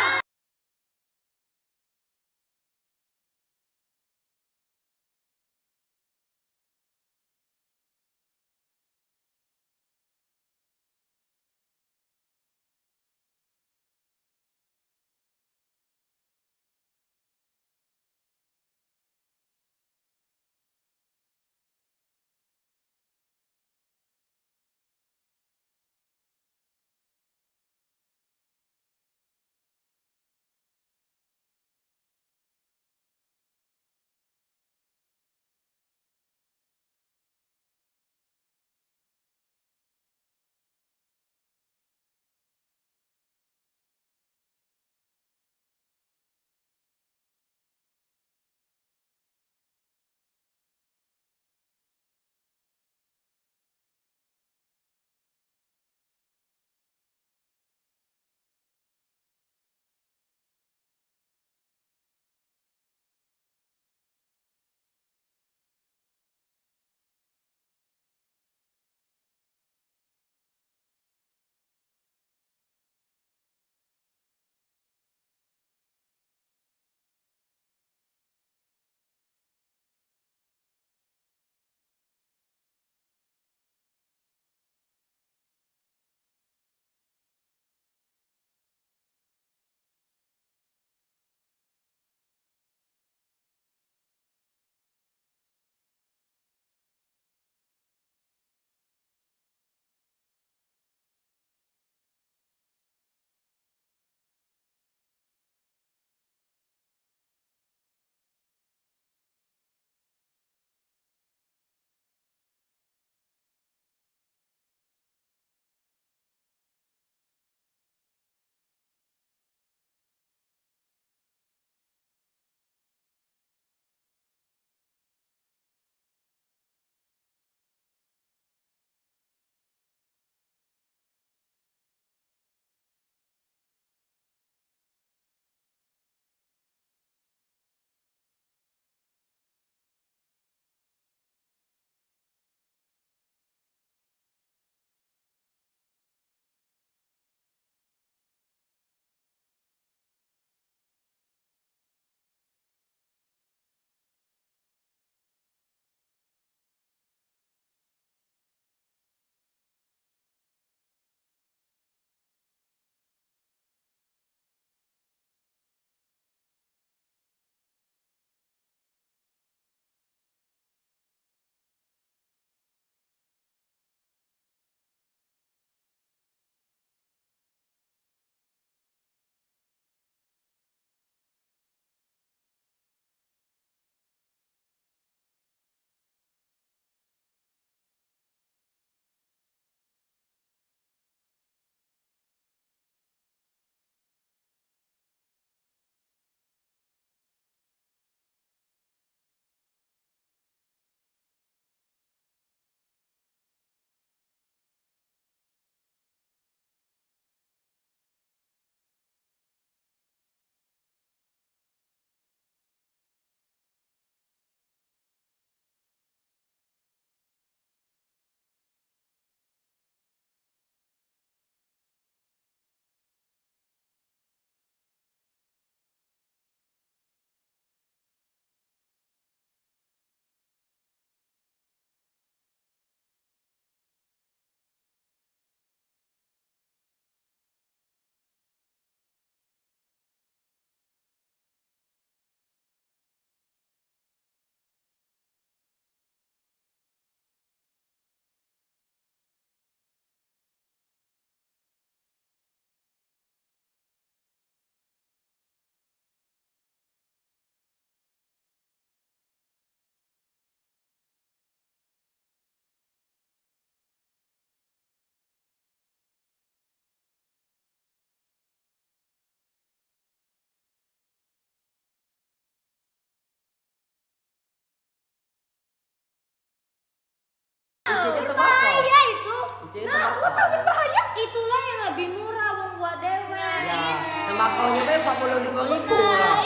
35.000 lah.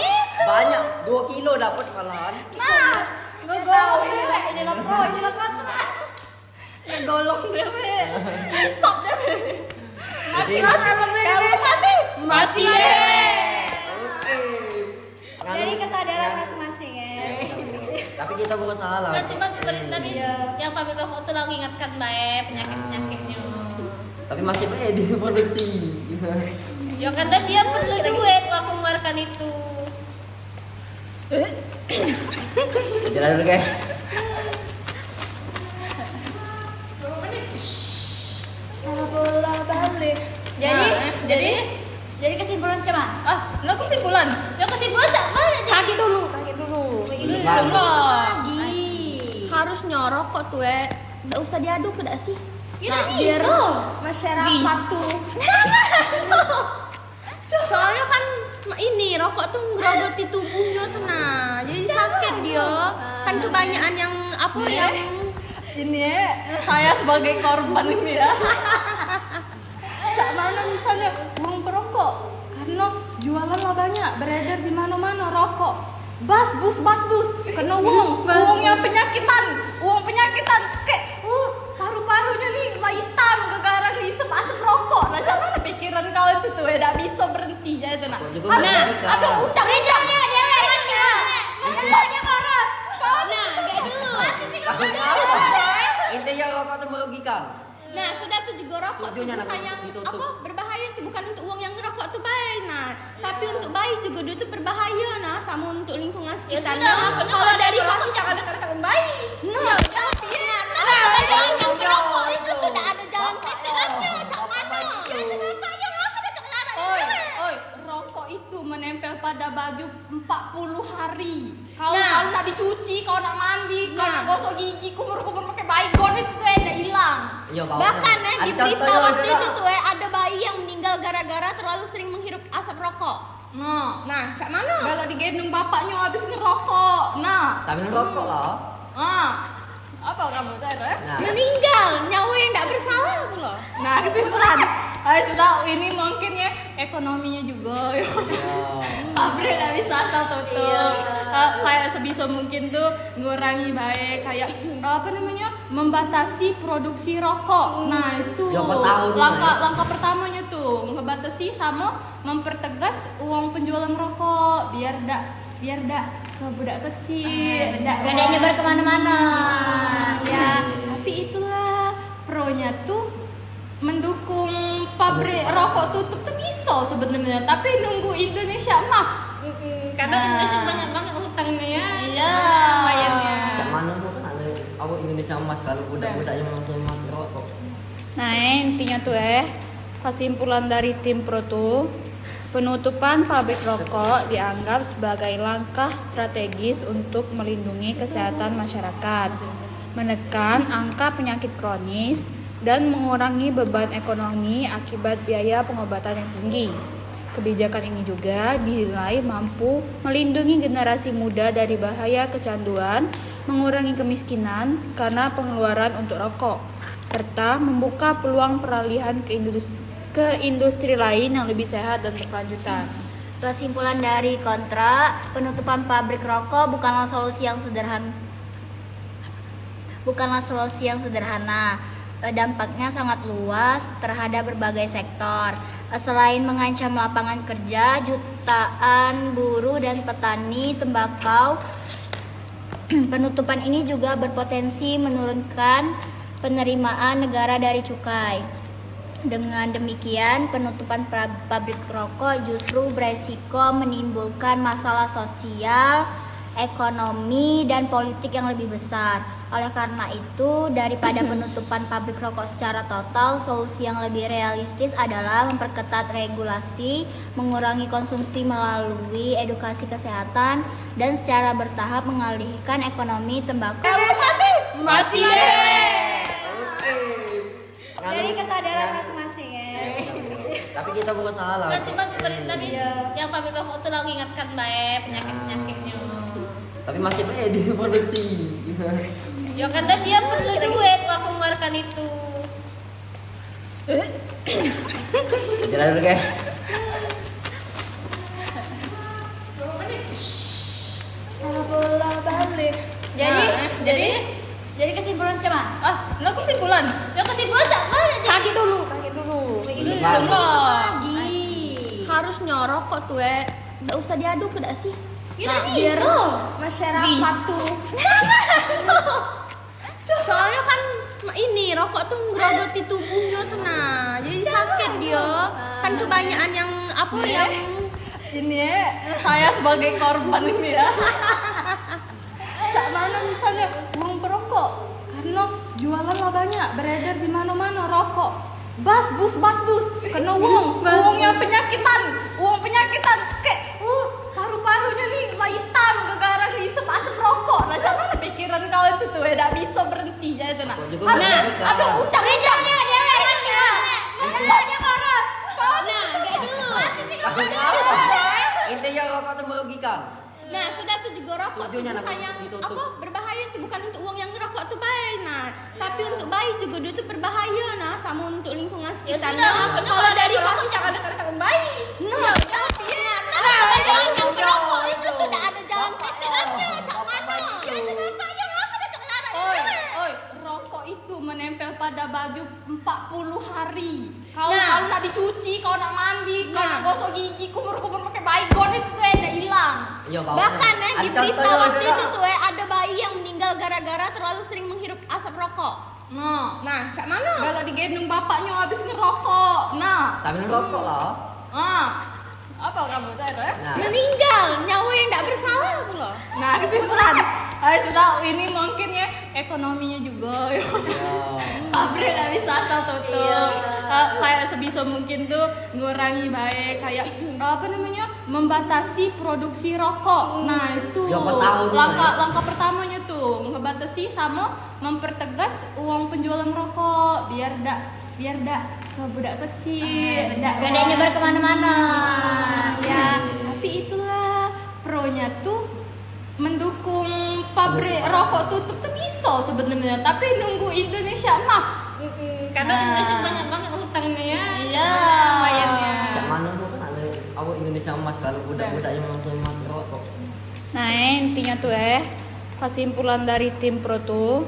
Banyak 2 kilo dapat malahan. Inilah pro, inilah kontra. Ya golong deh, stop deh. Jadi Mati deh. oke. Dari kesadaran masing-masing ya. Tapi kita bukan salah. Kan cuma tapi yang pabrik rokok tuh lagi ingatkan baik penyakit-penyakitnya. Tapi masih pede produksi. Ya karena dia perlu duit waktu mengeluarkan itu. Jalan dulu guys. Bola balik. Jadi kesimpulan siapa? Lo kesimpulan tak balik. Kaki dulu. Harusnya rokok tuh nggak usah diaduk dah sih. Biar Masyarakat tuh. Soalnya kan ini rokok tuh ngerogoti tubuhnya tuh nah, jadi sakit dia. Kan kebanyakan yang apa yang Ini saya sebagai korban ini ya. Cak mana misalnya uang perokok, karena jualan lah banyak, beredar di mana-mana rokok. Bus, karena uang yang penyakitan, kayak paru-parunya nih hitam gara-gara ngisep asap rokok. Nah, cak mana pikiran kau itu tuh, tidak bisa berhenti aja itu nah. Ada utang aja. Dia boros. Intinya rokok itu merugikan. nah sudah tuh juga rokok tuh Tujuannya bukan apa? yang Ditutup. apa berbahaya tuh bukan untuk uang yang ngerokok tuh baik nah tapi untuk bayi juga dia tuh berbahaya nah sama untuk lingkungan sekitarnya kalau dari kasus jangan dekat-dekat bayi. nah kalau dari yang perokok itu tuh udah ada jalan pikirannya cak mana kenapa yang apa dekat Oi, rokok itu menempel pada baju 40 hari. Kalau nak dicuci, kalau nak mandi, kalau nak gosok gigi, kumur-kumur pakai baygon itu tuh udah hilang. Iya, bahkan di ada berita contohnya waktu ada. itu tuh ada bayi yang meninggal gara-gara terlalu sering menghirup asap rokok nah cak mana Kalau digendong bapaknya habis ngerokok. Tapi rokok lah. Apa kamu saya? Nah, meninggal nyawa yang tidak bersalah tuh loh Nah, kesimpulan. Sudah ini mungkin ya ekonominya juga. iya. Pabrik tidak bisa asal tutup. Kayak sebisa mungkin tuh ngurangi baik kayak apa namanya membatasi produksi rokok. Nah itu Yang pertama dulu, langkah pertamanya tuh ngebatasi sama mempertegas uang penjualan rokok biar dak ke budak kecil. Gak ada nyebar kemana-mana. Ya, tapi itulah pronya tuh mendukung pabrik rokok tutup tuh bisa sebenarnya, tapi nunggu Indonesia emas. Karena Indonesia banyak banget utangnya ya. Iya. Bayarnya. Cak mana pun kan ada awak Indonesia emas kalau budak-budaknya langsung mati rokok. Nah, intinya tuh kesimpulan dari tim Pro tuh penutupan pabrik rokok dianggap sebagai langkah strategis untuk melindungi kesehatan masyarakat, menekan angka penyakit kronis, dan mengurangi beban ekonomi akibat biaya pengobatan yang tinggi. Kebijakan ini juga dinilai mampu melindungi generasi muda dari bahaya kecanduan, mengurangi kemiskinan karena pengeluaran untuk rokok, serta membuka peluang peralihan ke industri lain yang lebih sehat dan berkelanjutan. Kesimpulan dari kontra, penutupan pabrik rokok bukanlah solusi yang sederhana. Dampaknya sangat luas terhadap berbagai sektor. Selain mengancam lapangan kerja, jutaan buruh dan petani tembakau, penutupan ini juga berpotensi menurunkan penerimaan negara dari cukai. Dengan demikian, penutupan pabrik rokok justru beresiko menimbulkan masalah sosial, ekonomi, dan politik yang lebih besar. Oleh karena itu, daripada penutupan pabrik rokok secara total, solusi yang lebih realistis adalah memperketat regulasi, mengurangi konsumsi melalui edukasi kesehatan, dan secara bertahap mengalihkan ekonomi tembakau. Mati deh. Dari kesadaran masing-masing ya. Tapi kita bukan salah. Kan cuma tapi yang pabrik rokok tuh lagi ingatkan baik penyakit-penyakitnya. Tapi masih pede produksi. Ya karena dia perlu duit waktu mengeluarkan itu. Jalan dulu guys. Jadi kesimpulan siapa? Nggak kesimpulan. Yang kesimpulan siapa? Kaki dulu. Lagi. Harusnya rokok tuh nggak usah diaduk ke sih. Biar Masyarakat tuh. Soalnya kan ini rokok tuh ngerogoti tubuhnya tuh jadi sakit dia. Kan kebanyakan yang yang Ini saya sebagai korban ini ya. Cak mana misalnya uang perokok, karena jualan lah banyak, beredar di mana-mana rokok. Bas bus, karena uangnya penyakitan, kayak paru-parunya nih lah hitam gara-gara ngisep asap rokok. Nah, cak mana pikiran kau itu tuh, tidak bisa berhenti aja itu nah. Atau undang aja dia maras. gak dulu. Maksudnya apa? Intinya rokok itu merugikan. Nah, sudah tuh juga rokok tuh Tujuannya bukan yang ditutup. berbahaya tuh bukan untuk uang yang ngerokok tuh baik. Tapi untuk bayi juga dia tuh berbahaya sama untuk lingkungan sekitarnya. Kalau dari kasus jangan dekat-dekat bayi. tapi jangan yang merokok itu tuh udah ada jalan pikirannya. Cak mana? Ya itu bapak yang apa dekat anak. Oi, rokok itu menempel pada baju 40 hari. Kalau Nah. nak dicuci, kalau nak mandi, kalau nak gosok gigi, kumur-kumur pakai baygon itu tuh udah hilang. Iya, Pak. Bahkan Ada di berita contohnya waktu juga. itu tuh ada bayi yang meninggal gara-gara terlalu sering menghirup asap rokok. Nah, cak mana? Kalau digendong bapaknya habis ngerokok. Nah, Tapi rokok lah. apa kamu Sarah? Nah, Meninggal, nyawa yang tidak bersalah loh. Nah, kesimpulan. Sudah ini mungkin ya ekonominya juga ya. Pabrik nggak bisa asal tutup. Kayak sebisa mungkin tuh ngurangi baik kayak membatasi produksi rokok. Nah, itu Yang pertama tuh, langkah pertamanya tuh ngebatasi sama mempertegas uang penjualan rokok biar dak ke budak kecil. Gak ada nyebar kemana-mana. Ya, tapi itulah pronya tuh mendukung pabrik rokok tutup tuh bisa sebenarnya, tapi nunggu Indonesia emas. Karena Indonesia banyak banget utangnya ya. Iya. Bayarnya. Cak mana tuh kan ada Indonesia emas kalau budak-budaknya langsung masuk rokok. Nah, intinya tuh kesimpulan dari tim Pro tuh,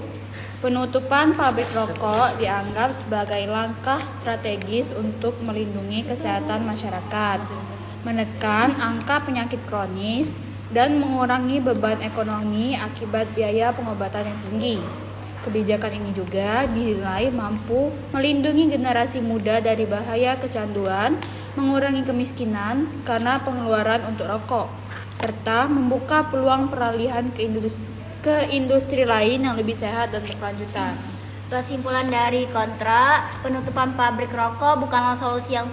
penutupan pabrik rokok dianggap sebagai langkah strategis untuk melindungi kesehatan masyarakat, menekan angka penyakit kronis, dan mengurangi beban ekonomi akibat biaya pengobatan yang tinggi. Kebijakan ini juga dinilai mampu melindungi generasi muda dari bahaya kecanduan, mengurangi kemiskinan karena pengeluaran untuk rokok, serta membuka peluang peralihan ke industri lain yang lebih sehat dan berkelanjutan. Kesimpulan dari kontra, penutupan pabrik rokok bukanlah solusi yang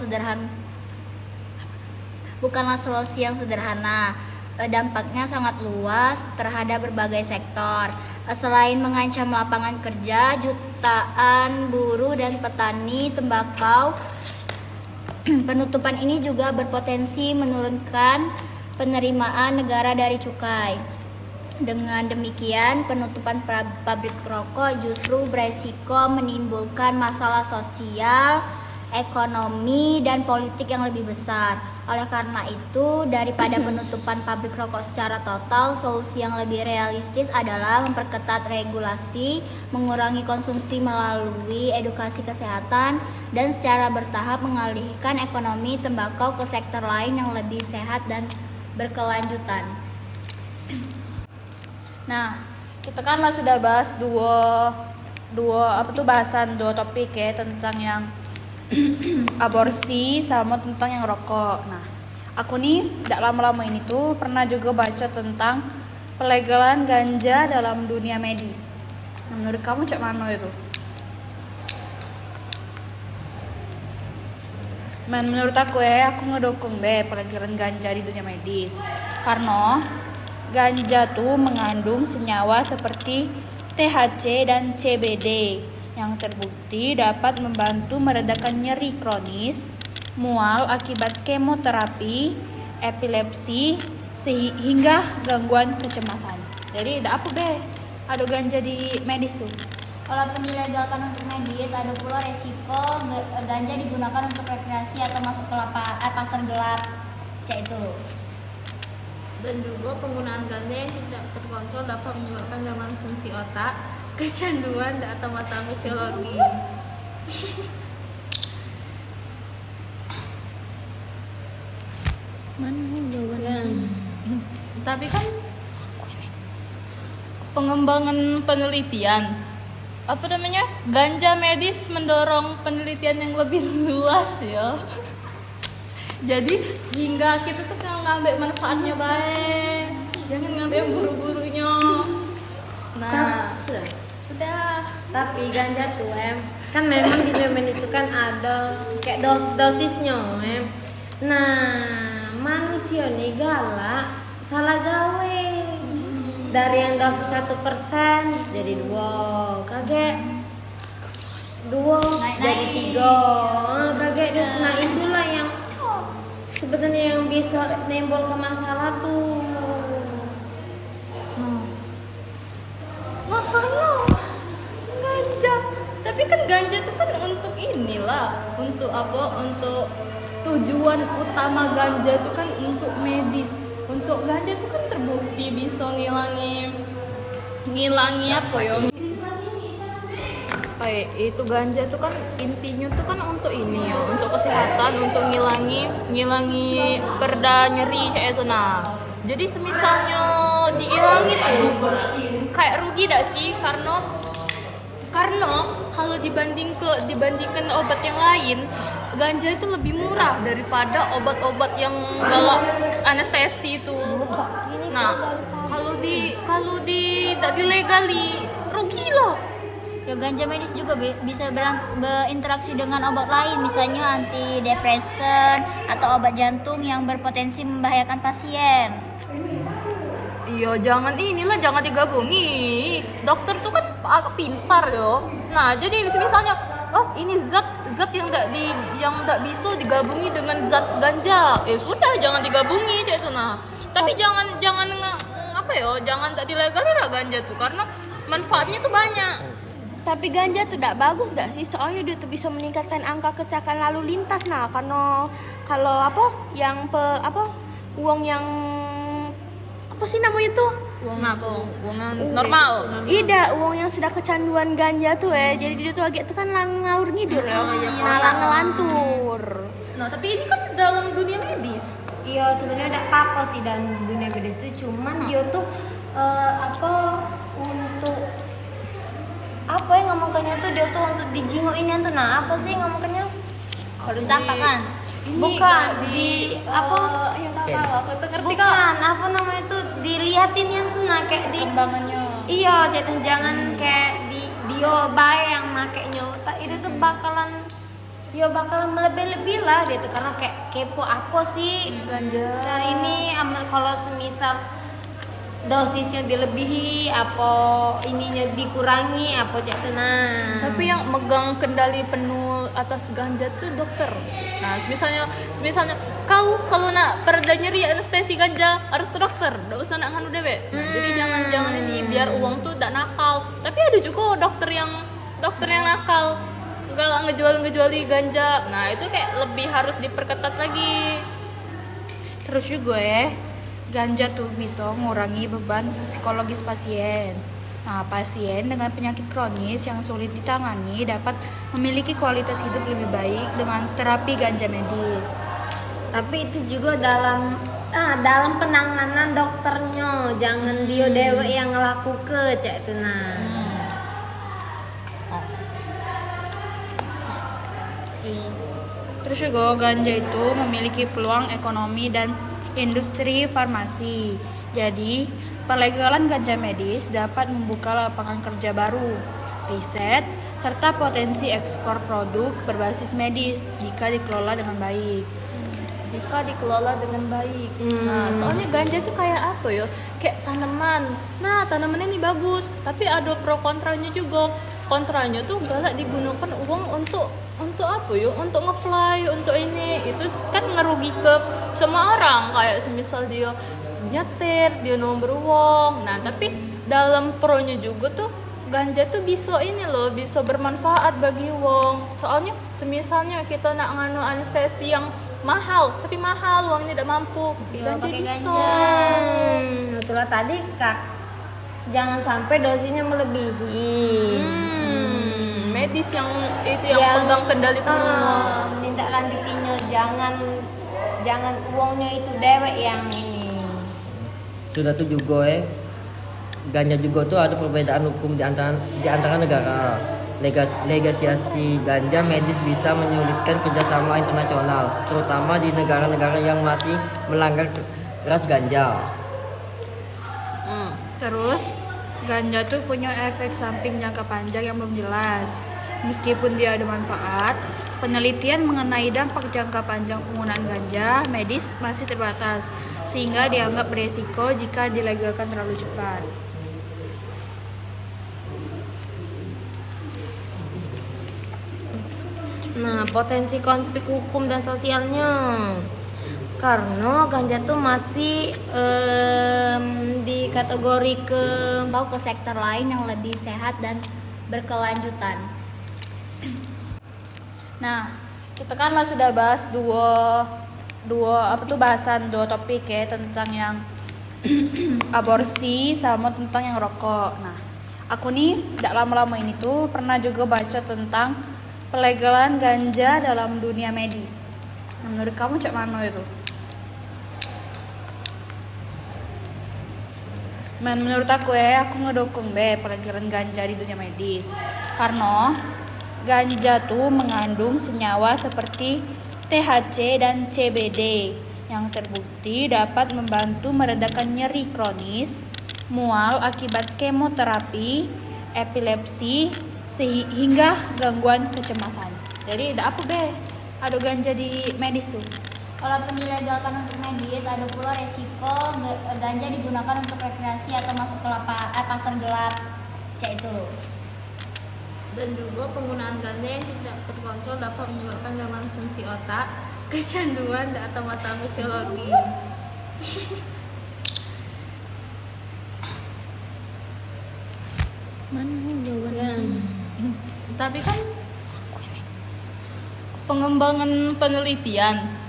sederhana. Dampaknya sangat luas terhadap berbagai sektor. Selain mengancam lapangan kerja, jutaan buruh dan petani tembakau, penutupan ini juga berpotensi menurunkan penerimaan negara dari cukai. Dengan demikian, penutupan pabrik rokok justru beresiko menimbulkan masalah sosial, ekonomi, dan politik yang lebih besar. Oleh karena itu, daripada penutupan pabrik rokok secara total, solusi yang lebih realistis adalah memperketat regulasi, mengurangi konsumsi melalui edukasi kesehatan, dan secara bertahap mengalihkan ekonomi tembakau ke sektor lain yang lebih sehat dan berkelanjutan. Nah, kita kan lah sudah bahas dua topik ya, tentang yang aborsi sama tentang yang rokok. Nah, aku nih tidak lama-lama ini tuh pernah juga baca tentang pelegalan ganja dalam dunia medis. Nah, menurut kamu cak mana itu? Menurut aku aku ngedukung pelegalan ganja di dunia medis. Karena ganja tuh mengandung senyawa seperti THC dan CBD yang terbukti dapat membantu meredakan nyeri kronis, mual akibat kemoterapi, epilepsi, sehingga gangguan kecemasan. Jadi ada ganja di medis tuh. Walaupun dilegalkan untuk medis, ada pula resiko ganja digunakan untuk rekreasi atau masuk ke pasar gelap. Cek itu. Dan juga penggunaan ganja yang tidak terkontrol dapat menyebabkan gangguan fungsi otak, kecanduan, atau masalah fisiologi. Tapi kan pengembangan penelitian, apa namanya, ganja medis mendorong penelitian yang lebih luas ya. Jadi sehingga kita tuh kalau ngambil manfaatnya baik, jangan ngambil yang buru-burunya. Nah, sudah. Tapi ganja tuh kan memang di dunia medis itu kan ada kayak dosis-dosisnya Nah, manusia nih galak salah gawe. Dari yang dosis 1% jadi 2, kaget 2 jadi 3, kaget. Nah itulah yang sebetulnya yang bisa menimbulkan masalah tuh. Mahal ganja. Tapi kan ganja tuh kan untuk inilah, untuk apa? Untuk tujuan utama ganja tuh kan untuk medis. Untuk ganja tuh kan terbukti bisa ngilangi apa ya? Kayak itu ganja tuh kan intinya tuh kan untuk ini ya, untuk kesehatan, untuk ngilangi perda nyeri kayak itu. Nah, jadi semisalnya diilangi tuh kayak rugi gak sih? Karena kalau dibandingkan obat yang lain, ganja itu lebih murah daripada obat-obat yang galak anestesi itu. Nah, kalau tidak dilegali, rugi loh. Ya, ganja medis juga bisa berinteraksi dengan obat lain, misalnya antidepresan atau obat jantung yang berpotensi membahayakan pasien. Iya, jangan digabungi. Dokter tuh kan agak pintar yo. Nah, jadi misalnya, ini zat yang tidak bisa digabungi dengan zat ganja. Ya sudah, jangan digabungi kayak itu. Nah, tapi jangan jangan tak dilegalin lah ganja tuh, karena manfaatnya tuh banyak. Tapi ganja tuh tidak bagus dah sih, soalnya dia tuh bisa meningkatkan angka kecelakaan lalu lintas. Nah, karena kalau uang yang apa sih namanya tuh? Uang normal. Ida, uang yang sudah kecanduan ganja tuh jadi dia tuh agak tuh kan ngawur ngidur ya, ngelantur. Nah, tapi ini kan dalam dunia medis. Iya, sebenarnya tidak apa-apa sih dalam dunia medis itu, cuman dia tuh untuk apa yang ngomongnya tuh dia tuh untuk dijingoin tuh. Nah, apa sih ngomongnya? Harus tampak kan? Bukan yang salah, aku ngerti kok. bukan apa namanya tuh dilihatin yang tuh, nah kayak di Kembangannya. iya, jangan kayak dia bae yang makainya. Itu tuh bakalan melebih-lebih lah gitu, karena kayak kepo apa sih Ganja. nah, ini kalau semisal dosisnya dilebihi apa ininya dikurangi apa nah. Tapi yang megang kendali penuh atas ganja tuh dokter. Nah, misalnya kau kalau nak pereda nyeri anestesi ganja harus ke dokter, enggak usah nak nganu dewe. Nah, jadi jangan ini biar uang tuh tidak nakal. Tapi ada juga dokter yang nakal, galak ngejuali ganja. Nah, itu kayak lebih harus diperketat lagi. Terus juga ganja tuh bisa mengurangi beban psikologis pasien. Nah, pasien dengan penyakit kronis yang sulit ditangani dapat memiliki kualitas hidup lebih baik dengan terapi ganja medis. Tapi itu juga dalam penanganan dokternya, jangan dia dewe yang ngelaku ke cek itu nah. Terus juga ganja itu memiliki peluang ekonomi dan industri farmasi. Jadi, pelegalan ganja medis dapat membuka lapangan kerja baru, riset, serta potensi ekspor produk berbasis medis jika dikelola dengan baik. Nah, soalnya ganja tuh kayak apa ya? Kayak tanaman. Nah, tanamannya ini bagus, tapi ada pro kontranya juga. Kontranya tuh galak digunakan uang untuk apa ya? Untuk nge-fly, untuk ini. Itu kan ngerugi ke semua orang. Kayak semisal dia nyetir, dia nomor uang. Nah, tapi dalam pro-nya juga tuh ganja tuh bisa bermanfaat bagi wong. Soalnya semisalnya kita nak nganu anestesi yang mahal, tapi mahal uangnya tidak mampu. Iya, Ganja pakai bisa. ganja. Itulah tadi Kak. Jangan sampai dosisnya melebihi. Medis yang itu yang pegang kendali penuh. Tindak lanjutinya jangan uangnya itu dewek yang ini. Sudah tuh juga ganja juga tuh ada perbedaan hukum di antara negara. Legalisasi ganja medis bisa menyulitkan kerjasama internasional, terutama di negara-negara yang masih melanggar keras ganja. Terus ganja tuh punya efek samping jangka panjang yang belum jelas. Meskipun dia ada manfaat, penelitian mengenai dampak jangka panjang penggunaan ganja medis masih terbatas, sehingga dianggap beresiko jika dilegalkan terlalu cepat. Nah, potensi konflik hukum dan sosialnya. Karena ganja tuh masih di kategori Bawa ke sektor lain yang lebih sehat dan berkelanjutan. Nah, kita kan lah sudah bahas dua topik ya, tentang yang aborsi sama tentang yang rokok. Nah, aku nih tidak lama-lama ini tuh pernah juga baca tentang pelegalan ganja dalam dunia medis. Nah, menurut kamu cak mana itu? Menurut aku ngedukung pelegalan ganja di dunia medis. Karena ganja tuh mengandung senyawa seperti THC dan CBD yang terbukti dapat membantu meredakan nyeri kronis, mual akibat kemoterapi, epilepsi, hingga gangguan kecemasan. Jadi ada ganja di medis tuh. Walaupun dilegalkan untuk medis, ada pula resiko ganja digunakan untuk rekreasi atau masuk ke pasar gelap. Cek itu. Dan juga penggunaan ganja yang tidak terkontrol dapat menyebabkan gangguan fungsi otak, kecanduan, atau masalah fisiologi. Tapi kan pengembangan penelitian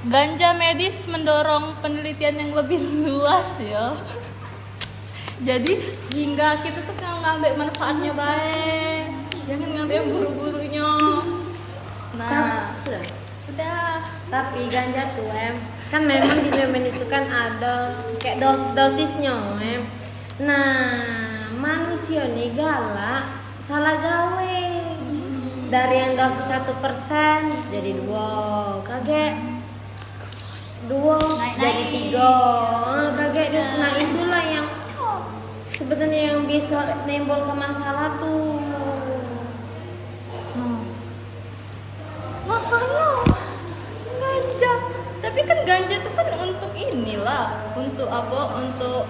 ganja medis mendorong penelitian yang lebih luas ya. Jadi sehingga kita tuh ngambil manfaatnya baik, jangan ngambil yang buru-burunya. Nah, sudah. Tapi ganja tuh kan memang di dunia medis itu kan ada kayak dosis-dosisnya Nah, manusia nih galak salah gawe. Dari yang dosis 1% jadi 2, kaget 2 jadi 3, kaget. Nah, itulah yang sebenarnya yang bisa menimbulkan masalah tuh. Mahal ganja. Tapi kan ganja tuh kan untuk untuk apa? Untuk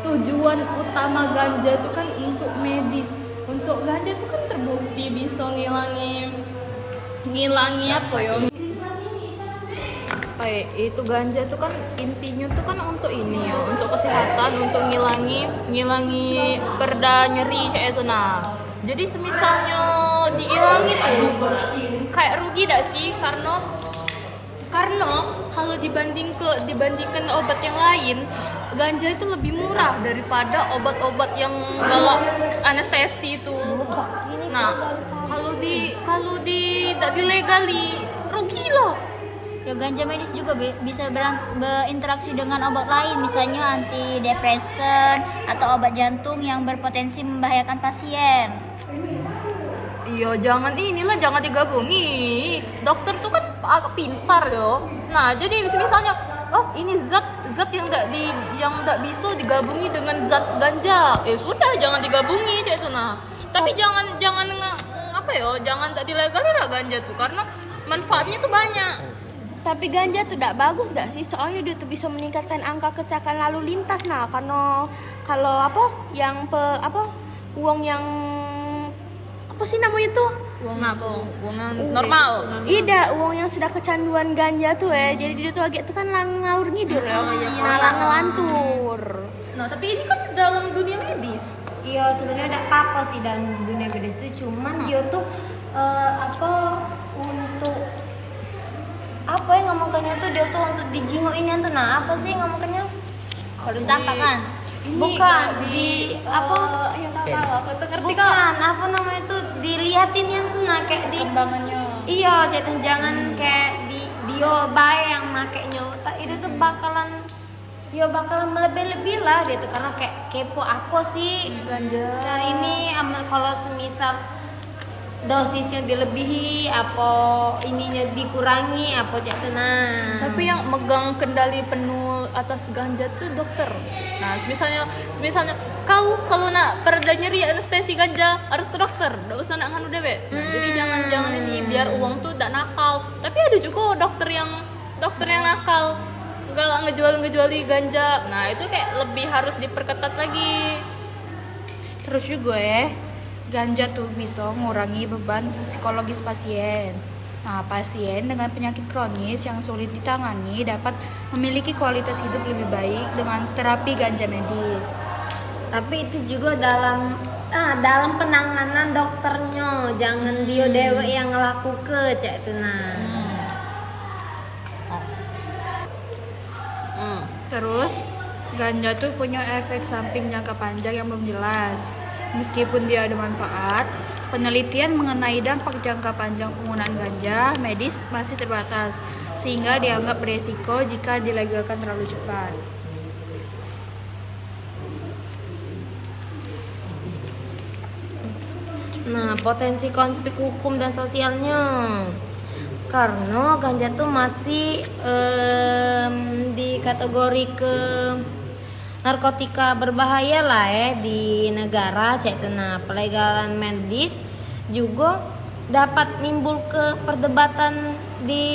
tujuan utama ganja tuh kan untuk medis. Untuk ganja tuh kan terbukti bisa ngilangi apa ya? Itu ganja tuh kan intinya tuh kan untuk ini ya, untuk kesehatan, untuk ngilangi perda nyeri kayak itu. Nah, jadi semisalnya diilangi tuh kayak rugi dak sih? Karena kalau dibandingkan obat yang lain, ganja itu lebih murah daripada obat-obat yang galak anestesi itu. Nah, kalau tidak dilegali, rugi loh. Ya, ganja medis juga bisa berinteraksi dengan obat lain, misalnya antidepresan atau obat jantung yang berpotensi membahayakan pasien. Iya, jangan digabungi. Dokter tuh kan agak pintar yo. Nah, jadi misalnya, ini zat yang enggak bisa digabungi dengan zat ganja. Sudah, jangan digabungi kayak itu. Nah, tapi jangan tak dilegalin lah ganja tuh karena manfaatnya tuh banyak. Tapi ganja tuh tidak bagus dak sih, soalnya dia tuh bisa meningkatkan angka kecelakaan lalu lintas. Nah, karena kalau uang yang apa sih namanya tuh? Uang normal. Iya, uang yang sudah kecanduan ganja tuh jadi dia tuh agak tuh kan ngalur ngidul ya. Nah, ngelantur. Nah, tapi ini kan dalam dunia medis. Iya, sebenarnya tidak apa-apa sih dalam dunia medis itu, cuman dia tuh untuk apa ya ngomongnya tuh dia tuh untuk dijinguk ini tuh nah apa sih ngomongnya? Harus tampak kan? Ini Bukan, Kak, di apa? yang tahu aku tuh ngerti kok. Bukan, apa namanya tuh diliatin yang tuh nah kayak di Kembangannya. iya cetan jangan kayak di dia bae yang makainya tak itu tuh bakalan melebih-lebih lah dia tuh karena kayak kepo apa sih Ganja. nah, ini kalau semisal dosisnya dilebihi apa ininya dikurangi apa cek tenang. Tapi yang megang kendali penuh atas ganja tuh dokter. Nah, misalnya kau kalau nak pereda nyeri anestesi ganja harus ke dokter, nggak usah nak nganu dewe. Nah, jadi jangan ini biar uang tuh tidak nakal. Tapi ada juga dokter yang nakal, nggak ngejuali ganja. Nah, itu kayak lebih harus diperketat lagi. Terus juga ganja tuh bisa mengurangi beban psikologis pasien. Nah, pasien dengan penyakit kronis yang sulit ditangani dapat memiliki kualitas hidup lebih baik dengan terapi ganja medis. Tapi itu juga dalam penanganan dokternya, jangan dia dewe yang ngelaku ke cek tenang. Terus, ganja tuh punya efek samping jangka panjang yang belum jelas. Meskipun dia ada manfaat, penelitian mengenai dampak jangka panjang penggunaan ganja medis masih terbatas, sehingga dianggap beresiko jika dilegalkan terlalu cepat. Nah, potensi konflik hukum dan sosialnya. Karena ganja tuh masih di kategori ke narkotika berbahaya lah di negara cek nah pelegalan medis juga dapat nimbul ke perdebatan di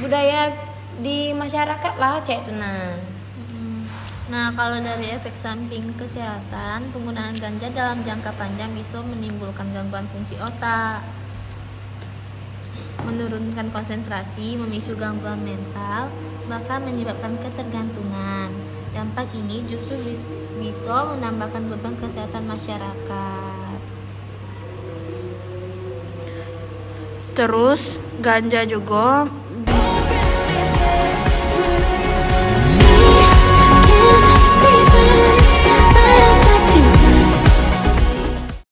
budaya di masyarakat lah cek nah. Nah, kalau dari efek samping kesehatan, penggunaan ganja dalam jangka panjang bisa menimbulkan gangguan fungsi otak, menurunkan konsentrasi, memicu gangguan mental, bahkan menyebabkan ketergantungan. Dampak ini justru bisa menambahkan beban kesehatan masyarakat. Terus, ganja juga